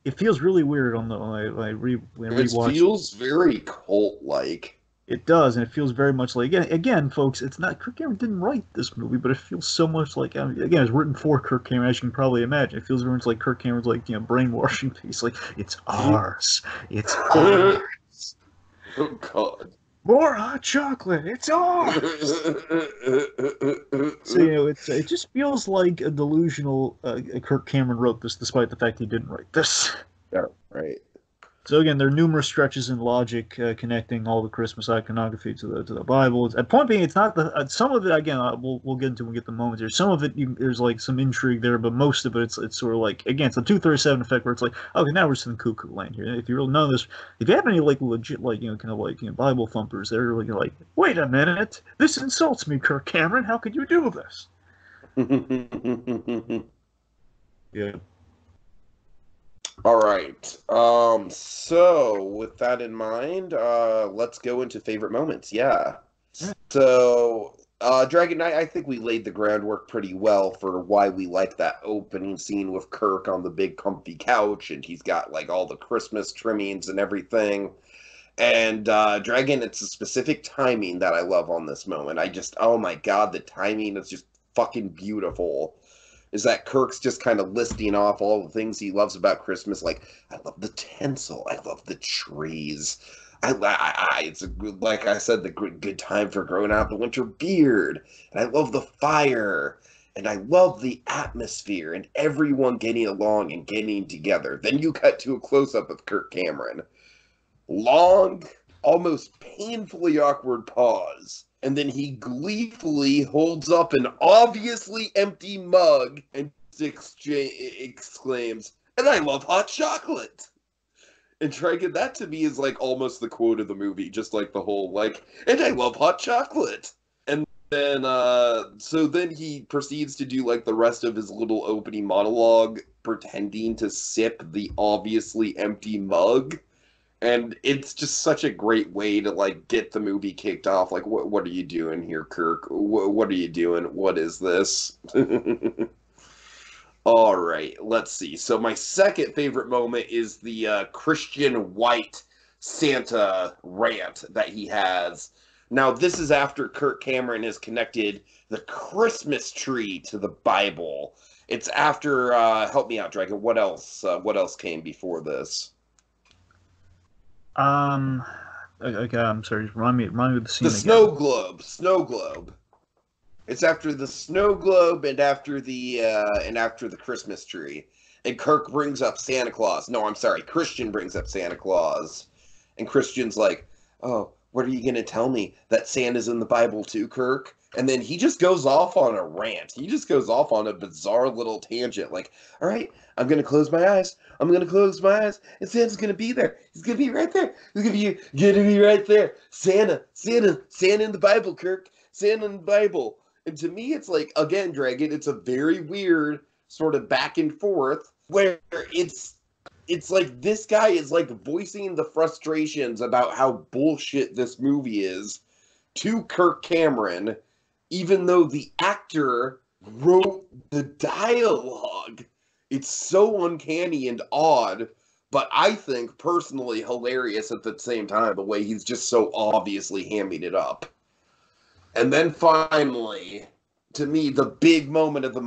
It feels really weird on the when I It rewatch. feels very cult-like. It does, and it feels very much like again, folks. It's not Kirk Cameron didn't write this movie, but it feels so much like again, it's written for Kirk Cameron, as you can probably imagine. It feels very much like Kirk Cameron's like brainwashing piece. Like it's ours, it's Oh ours. god. More hot chocolate, it's ours. So it just feels like a delusional. Kirk Cameron wrote this, despite the fact he didn't write this. Yeah, right. So again, there are numerous stretches in logic connecting all the Christmas iconography to the Bible. At point being, it's not the some of it. Again, we'll get into when we get the moments here. Some of it there's like some intrigue there, but most of it it's sort of like again it's a 237 effect where it's like okay now we're just in cuckoo land here. If you really know this, if you have any like legit like kind of like Bible thumpers, they're like wait a minute, this insults me, Kirk Cameron. How could you do this? Yeah. All right. So with that in mind, let's go into favorite moments. Yeah. So, Dragon Knight, I think we laid the groundwork pretty well for why we like that opening scene with Kirk on the big comfy couch, and he's got like all the Christmas trimmings and everything. And Dragon, it's a specific timing that I love on this moment. Oh my God, the timing is just fucking beautiful. Is that Kirk's just kind of listing off all the things he loves about Christmas. Like, I love the tinsel. I love the trees. It's a good, like I said, the good time for growing out the winter beard. And I love the fire. And I love the atmosphere and everyone getting along and getting together. Then you cut to a close-up of Kirk Cameron. Long, almost painfully awkward pause. And then he gleefully holds up an obviously empty mug and exclaims, "And I love hot chocolate." And Dragon, that to me is like almost the quote of the movie, just like the whole like, "And I love hot chocolate." And then so then he proceeds to do like the rest of his little opening monologue, pretending to sip the obviously empty mug. And it's just such a great way to like get the movie kicked off. Like, what are you doing here, Kirk? What are you doing? What is this? All right, let's see. So my second favorite moment is the Christian White Santa rant that he has. Now, this is after Kirk Cameron has connected the Christmas tree to the Bible. It's after help me out, Dragon. What else? What else came before this? Okay, I'm sorry. Remind me of the scene The again. snow globe. It's after the snow globe and after the Christmas tree. And Kirk brings up Santa Claus. No, I'm sorry. Christian brings up Santa Claus. And Christian's like, "Oh, what are you going to tell me? That Santa's in the Bible too, Kirk?" And then he just goes off on a rant. He just goes off on a bizarre little tangent. Like, "All right, I'm going to close my eyes. I'm going to close my eyes. And Santa's going to be there. He's going to be right there. He's going to be right there. Santa in the Bible, Kirk. Santa in the Bible." And to me, it's like, again, Dragon, it's a very weird sort of back and forth where it's like this guy is like voicing the frustrations about how bullshit this movie is to Kirk Cameron, even though the actor wrote the dialogue. It's so uncanny and odd, but I think personally hilarious at the same time, the way he's just so obviously hamming it up. And then finally, to me, the big moment of the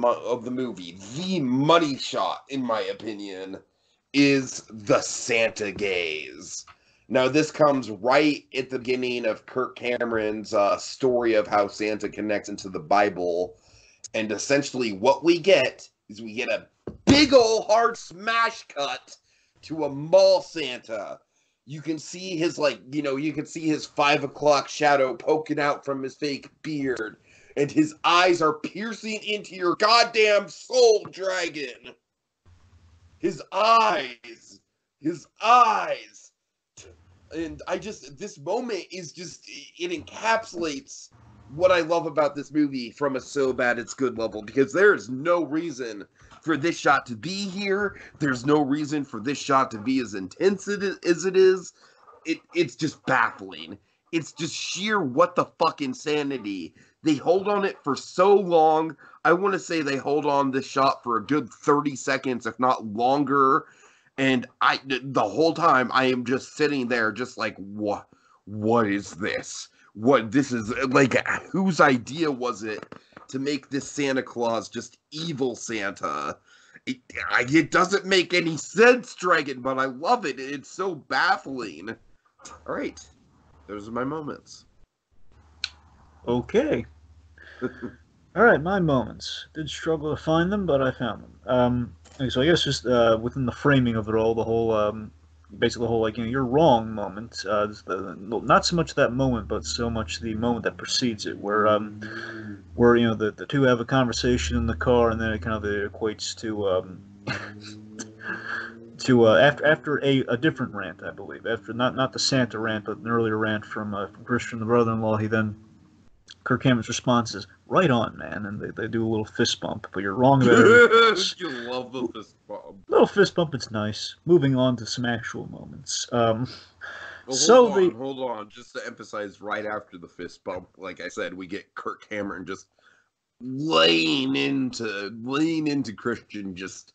movie, the money shot, in my opinion, is the Santa gaze. Now, this comes right at the beginning of Kirk Cameron's story of how Santa connects into the Bible. And essentially what we get is we get a big old hard smash cut to a mall Santa. You can see his, you can see his 5 o'clock shadow poking out from his fake beard. And his eyes are piercing into your goddamn soul, Dragon. His eyes. His eyes. And this moment is just, it encapsulates what I love about this movie from a so bad it's good level, because there is no reason for this shot to be here. There's no reason for this shot to be as intense as it is. It's just baffling. It's just sheer what the fuck insanity. They hold on it for so long. I want to say they hold on this shot for a good 30 seconds, if not longer. And the whole time I am just sitting there just like, what is this? What this is, like, whose idea was it to make this Santa Claus just evil Santa? It doesn't make any sense, Dragon, but I love it. It's so baffling. All right. Those are my moments. Okay. All right, my moments. Did struggle to find them, but I found them. So I guess just within the framing of it all, the whole, basically the whole, you're wrong moment. Not so much that moment, but so much the moment that precedes it, where the two have a conversation in the car, and then it kind of equates to after a different rant, I believe, after not the Santa rant, but an earlier rant from Christian, the brother-in-law. Kirk Cameron's response is, "Right on, man," and they do a little fist bump. But you're wrong about everything. You love the fist bump. Little fist bump, it's nice. Moving on to some actual moments. Well, hold on. Just to emphasize, right after the fist bump, like I said, we get Kirk Cameron just laying into Christian, just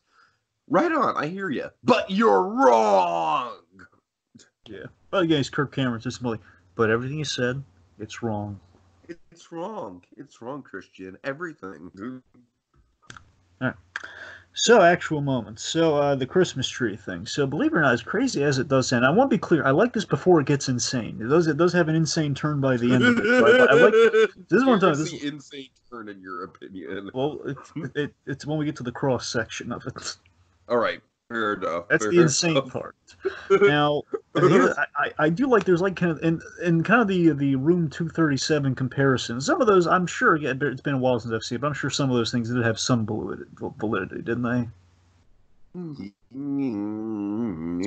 right on. I hear you, but you're wrong. Yeah, but again, it's Kirk Cameron's just like, but everything you said, it's wrong. It's wrong. It's wrong, Christian. Everything. All right. So, actual moments. So, the Christmas tree thing. So, believe it or not, as crazy as it does sound, I want to be clear, I like this before it gets insane. It does have an insane turn by the end of it. So I like this is one time. This is insane turn, in your opinion. Well, it's when we get to the cross section of it. All right. Fair enough. That's the insane part. Now, I do like there's like kind of in kind of the Room 237 comparison. Some of those, I'm sure, it's been a while since I've seen it, but I'm sure some of those things did have some validity, didn't they? It's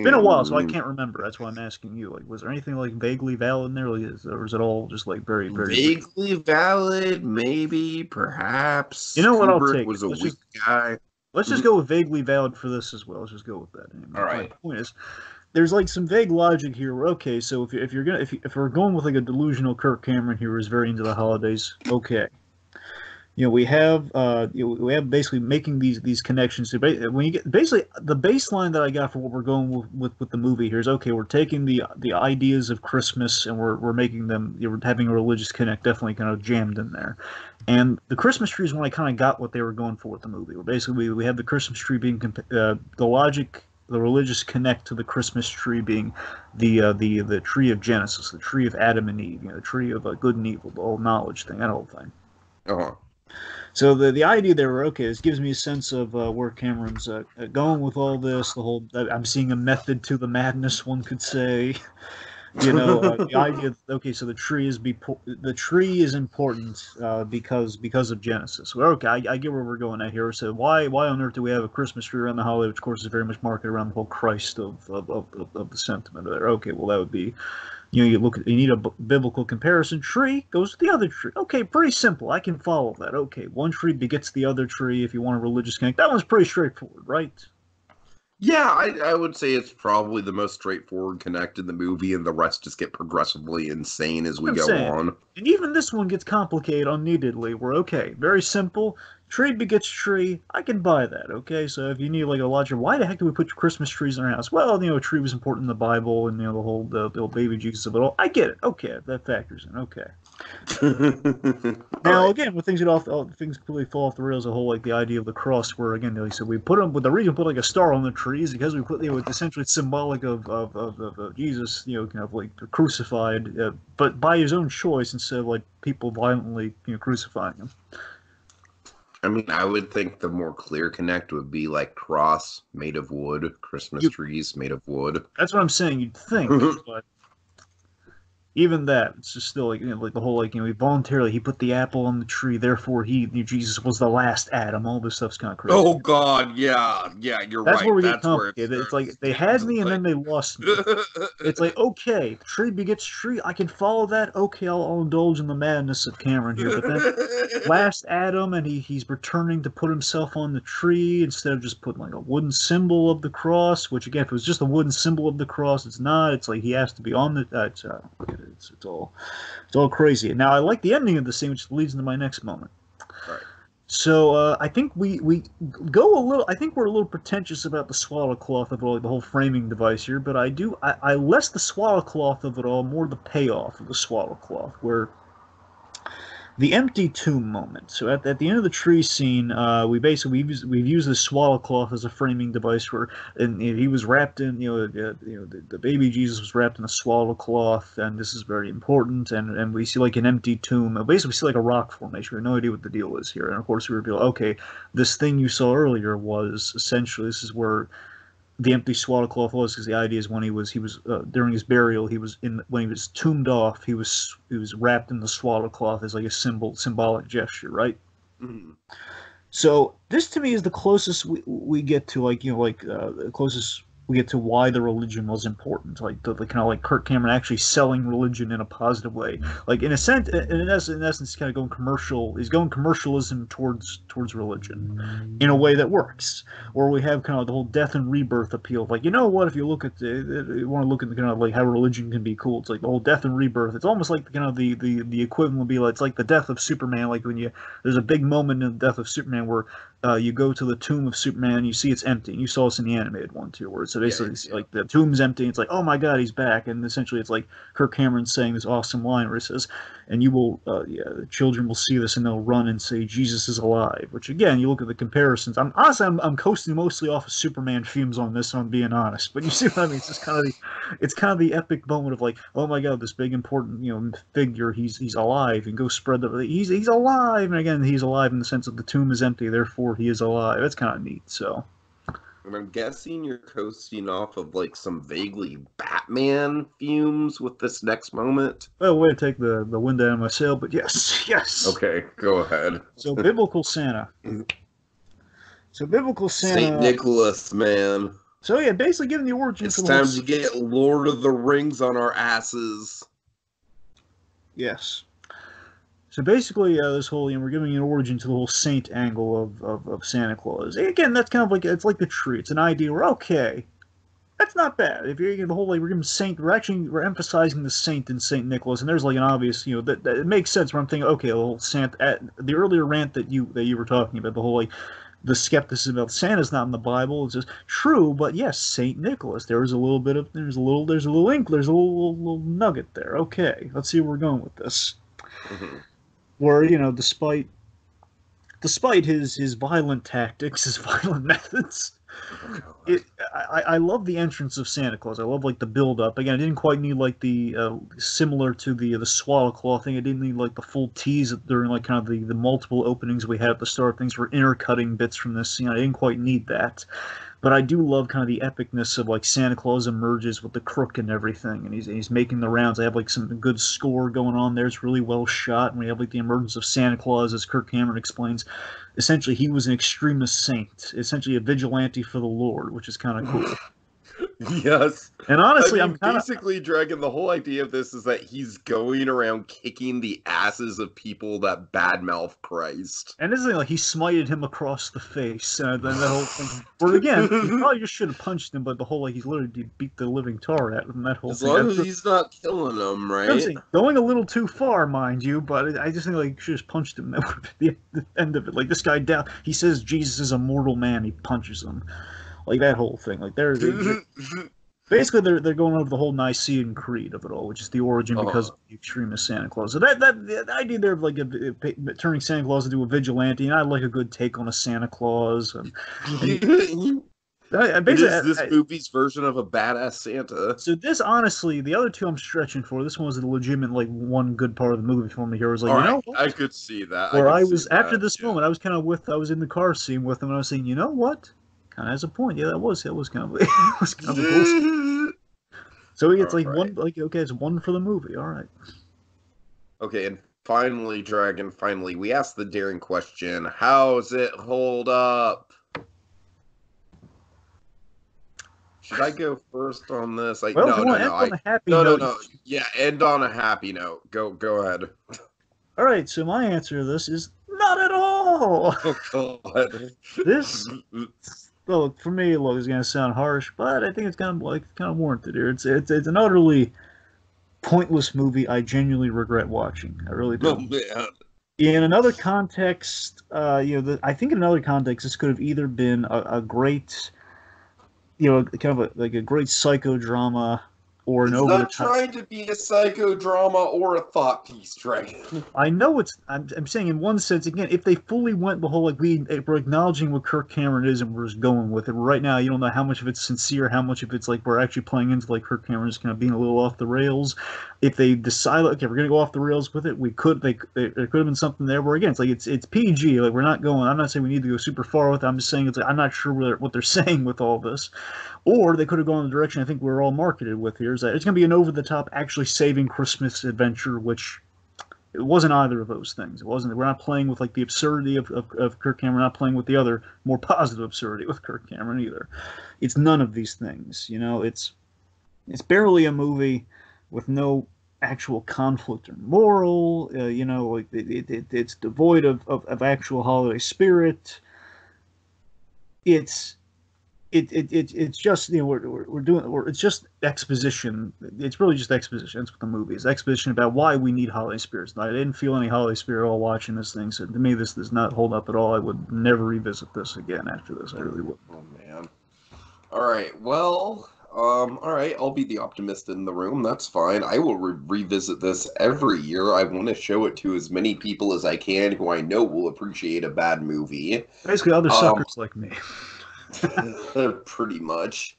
been a while, so I can't remember. That's why I'm asking you. Like, was there anything like vaguely valid in there, or was it all just like very, very vaguely valid? Maybe, perhaps. You know what? Kubrick I'll take. Was a weak guy. Let's just go with vaguely valid for this as well. Let's just go with that. Anyway. All right. My point is, there's like some vague logic here. Where, okay, so if we're going with like a delusional Kirk Cameron here who's very into the holidays, okay. We have basically making these connections. When you get basically the baseline that I got for what we're going with the movie here is, okay, we're taking the ideas of Christmas and we're making them, we're having a religious connect definitely kind of jammed in there. And the Christmas tree is when I kind of got what they were going for with the movie. Where basically we have the Christmas tree being the religious connect to the Christmas tree being the tree of Genesis, the tree of Adam and Eve, the tree of good and evil, the whole knowledge thing, that whole thing. Uh-huh. So the idea there were, okay, this gives me a sense of where Cameron's going with all this. The whole I'm seeing a method to the madness, one could say. The idea. Okay, so the tree is important because of Genesis. Well, okay, I get where we're going at here. So why on earth do we have a Christmas tree around the holiday, which of course is very much marketed around the whole Christ of the sentiment there? Okay, well that would be. You need a biblical comparison. Tree goes to the other tree. Okay, pretty simple. I can follow that. Okay, one tree begets the other tree if you want a religious connect. That one's pretty straightforward, right? Yeah, I would say it's probably the most straightforward connect in the movie, and the rest just get progressively insane as we go on. And even this one gets complicated unneededly. We're okay, very simple. Tree begets tree. I can buy that. Okay, so if you need like a logic, why the heck do we put Christmas trees in our house? Well, a tree was important in the Bible, and the whole the whole baby Jesus of it all. I get it. Okay, that factors in. Okay. All Now right. again, when things get off, things completely fall off the rails. The whole like the idea of the cross, where again, like said, we put them. But the reason we put like a star on the tree is because we put it's essentially symbolic of Jesus, kind of like crucified, but by his own choice instead of like people violently crucifying him. I mean, I would think the more clear connect would be like cross made of wood, Christmas You, trees made of wood. that's what I'm saying. You'd think, but even that, it's just still like like the whole he voluntarily he put the apple on the tree, therefore Jesus was the last Adam. All this stuff's kind of crazy. Oh God, yeah, yeah, you're That's right. where we get That's where it complicated. It's like starts they getting had me and then they lost me. It's like, okay, tree begets tree. I can follow that. Okay, I'll indulge in the madness of Cameron here. But then last Adam, and he's returning to put himself on the tree instead of just putting like a wooden symbol of the cross. Which again, if it was just a wooden symbol of the cross, it's not. It's like he has to be on the. It's all crazy. Now I like the ending of the scene, which leads into my next moment. Right. So I think we go a little. I think we're a little pretentious about the swallow cloth of all, the whole framing device here. But I less the swallow cloth of it all, more the payoff of the swallow cloth, where the empty tomb moment. So at the end of the tree scene, we've used the swallow cloth as a framing device where and he was wrapped in the baby Jesus was wrapped in a swallow cloth, and this is very important. And we see like an empty tomb. Basically, we see like a rock formation. We have no idea what the deal is here, and of course we reveal okay, this thing you saw earlier was essentially this is where the empty swaddle cloth was because the idea is when he was during his burial when he was tombed off he was wrapped in the swaddle cloth as like a symbolic gesture, right? Mhm. So this to me is the closest we get to the closest we get to why the religion was important, like the kind of like Kirk Cameron actually selling religion in a positive way, like in a sense, in essence, kind of going commercial. He's going commercialism towards religion in a way that works. Or we have kind of the whole death and rebirth appeal. Like what if you look at you want to look at the kind of like how religion can be cool. It's like the whole death and rebirth. It's almost like kind of the equivalent would be like it's like the death of Superman. Like when there's a big moment in the death of Superman where you go to the tomb of Superman and you see it's empty. And you saw this in the animated one too, where it's basically like the tomb's empty. And it's like, oh my God, he's back. And essentially, it's like Kirk Cameron saying this awesome line where he says, "And you will, the children will see this and they'll run and say Jesus is alive." Which again, you look at the comparisons. I'm coasting mostly off of Superman fumes on this. I'm being honest, but you see what I mean? It's just kind of the epic moment of like, oh my God, this big important figure, he's alive, and go spread he's alive. And again, he's alive in the sense that the tomb is empty, therefore he is alive. That's kind of neat. So. And I'm guessing you're coasting off of like some vaguely Batman fumes with this next moment. Well, way to take the wind out of my sail, but yes, yes. Okay, go ahead. So biblical Santa. So biblical Santa. Saint Nicholas, man. So yeah, basically giving the origin It's for the time whole... to get Lord of the Rings on our asses. Yes. So basically, this whole we're giving an origin to the whole saint angle of Santa Claus. Again, that's kind of like it's like the tree. It's an idea where okay, that's not bad. If you're the whole we're giving saint, we're emphasizing the saint in Saint Nicholas, and there's like an obvious that it makes sense. Where I'm thinking okay, the whole Santa, the earlier rant that you were talking about, the whole the skepticism about Santa's not in the Bible. It's just true, but yes, Saint Nicholas. There's a little nugget there. Okay, let's see where we're going with this. Mm-hmm. Where despite his violent tactics, his violent methods, I love the entrance of Santa Claus. I love like the build up. Again, I didn't quite need like the similar to the swallow claw thing. I didn't need like the full tease during like kind of the multiple openings we had at the start. Things were intercutting bits from this scene. I didn't quite need that. But I do love kind of the epicness of like Santa Claus emerges with the crook and everything, and he's making the rounds. I have like some good score going on there. It's really well shot, and we have like the emergence of Santa Claus, as Kirk Cameron explains. Essentially, he was an extremist saint, essentially a vigilante for the Lord, which is kind of cool. Yes. And honestly, I I'm mean, kind of basically, Dragon, the whole idea of this is that he's going around kicking the asses of people that badmouth Christ. and this is like he smited him across the face, and then that whole thing. Where again, he probably just should have punched him, but the whole like he's literally beat the living tar out of him. That whole As thing. long as he's not killing them, I'm right? saying going a little too far, mind you, but I just think like you should have punched him. That would be the end of it. Like this guy down, he says Jesus is a mortal man. He punches him, like that whole thing. Like they're basically they're going over the whole Nicene Creed of it all, which is the origin because of the extremist Santa Claus. So that the idea there of like turning Santa Claus into a vigilante, and I like a good take on a Santa Claus. And it is this movie's version of a badass Santa. So this, honestly, the other two I'm stretching for. This one was a legitimate, like, one good part of the movie for me here. I was like, you know what? I could see that. Where I was, after this moment, I was kind of I was in the car scene with him, and I was saying, you know what? Kind of has a point. Yeah, that was kind of, it was kind of a cool. So it's like one, like, okay, it's one for the movie. All right. Okay, and finally, Dragon, we asked the daring question: how's it hold up? Should I go first on this? Like, well, no. Yeah, end on a happy note. Go ahead. All right. So my answer to this is not at all. Oh God. This, well, for me, look, it's gonna sound harsh, but I think it's kind of warranted here. It's an utterly pointless movie. I genuinely regret watching. I really do. Oh man. In another context, I think in another context, this could have either been a great, kind of a great psychodrama or an over the top. It's not trying to be a psychodrama or a thought piece, Dragon. I know I'm saying in one sense, again, if they fully went the whole, like, we're acknowledging what Kirk Cameron is and we're just going with it. Right now, you don't know how much of it's sincere, how much of it's like we're actually playing into like Kirk Cameron's kind of being a little off the rails. If they decide, okay, we're gonna go off the rails with it, there could have been something there where, again, it's like it's PG. Like, we're not going. I'm not saying we need to go super far with it. I'm just saying it's like I'm not sure what they're saying with all this. Or they could have gone in the direction I think we're all marketed with here, is that it's going to be an over-the-top, actually saving Christmas adventure, which it wasn't either of those things. It wasn't. We're not playing with like the absurdity of Kirk Cameron. We're not playing with the other more positive absurdity with Kirk Cameron either. It's none of these things. It's barely a movie with no actual conflict or moral. Like it's devoid of actual holiday spirit. It's just it's just exposition. It's really just exposition. That's what the movie is. Exposition about why we need holiday spirits. I didn't feel any holiday spirit while watching this thing. So to me, this does not hold up at all. I would never revisit this again after this. I really would. Oh man. All right. Well. All right. I'll be the optimist in the room. That's fine. I will revisit this every year. I want to show it to as many people as I can who I know will appreciate a bad movie. Basically, other suckers like me. Pretty much.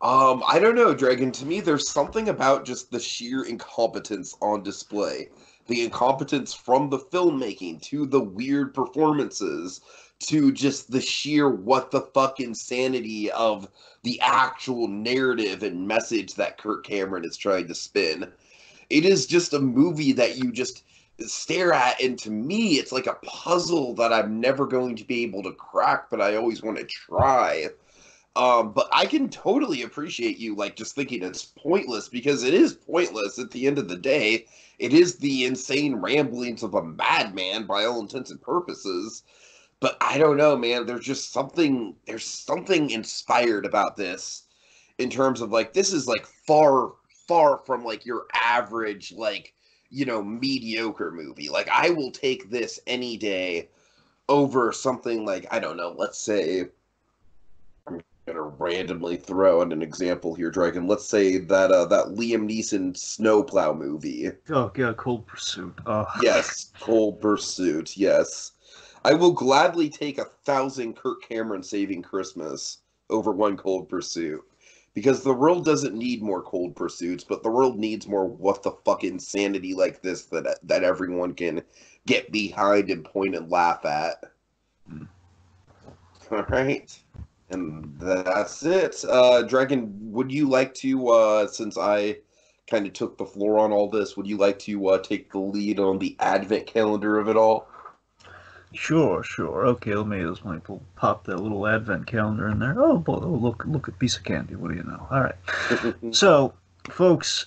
I don't know, Dragon. To me, there's something about just the sheer incompetence on display. The incompetence from the filmmaking to the weird performances to just the sheer what the fuck insanity of the actual narrative and message that Kirk Cameron is trying to spin. It is just a movie that you just stare at, and to me it's like a puzzle that I'm never going to be able to crack, but I always want to try. But I can totally appreciate you like just thinking it's pointless, because it is pointless at the end of the day. It is the insane ramblings of a madman by all intents and purposes. But I don't know, man, there's something inspired about this in terms of like, this is like far from like your average, like, mediocre movie. Like, I will take this any day over something like, I don't know, let's say, I'm gonna randomly throw in an example here, Dragon. Let's say that Liam Neeson snowplow movie. Oh god, Cold Pursuit. Oh. Yes, Cold Pursuit. Yes, I will gladly take 1,000 Kirk Cameron Saving Christmas over one Cold Pursuit. Because the world doesn't need more Cold Pursuits, but the world needs more what the fuck insanity like this that everyone can get behind and point and laugh at. All right. And that's it. Dragon, would you like to, since I kind of took the floor on all this, would you like to take the lead on the advent calendar of it all? Sure, sure. Okay, let me pop that little advent calendar in there. Oh, boy, oh, look, a piece of candy. What do you know? All right. So, folks,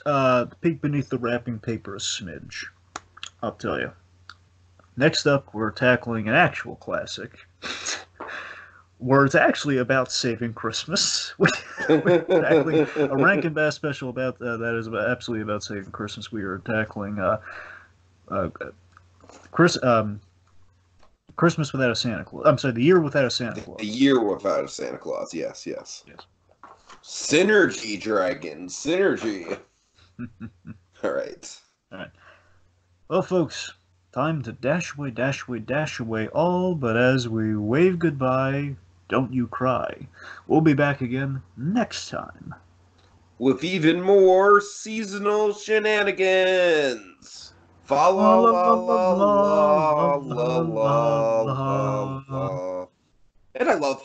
peek beneath the wrapping paper a smidge. I'll tell you. Next up, we're tackling an actual classic, where it's actually about saving Christmas. We're tackling a Rankin Bass special about that is absolutely about saving Christmas. We are tackling uh, Chris. Christmas Without a Santa Claus. I'm sorry, The Year Without a Santa Claus. A Year Without a Santa Claus. Yes, yes. Yes. Synergy, Dragon. Synergy. All right. All right. Well, folks, time to dash away, dash away, dash away all, but as we wave goodbye, don't you cry. We'll be back again next time. With even more seasonal shenanigans. Fa la La la la la la la la la la la la la la la. la. And I love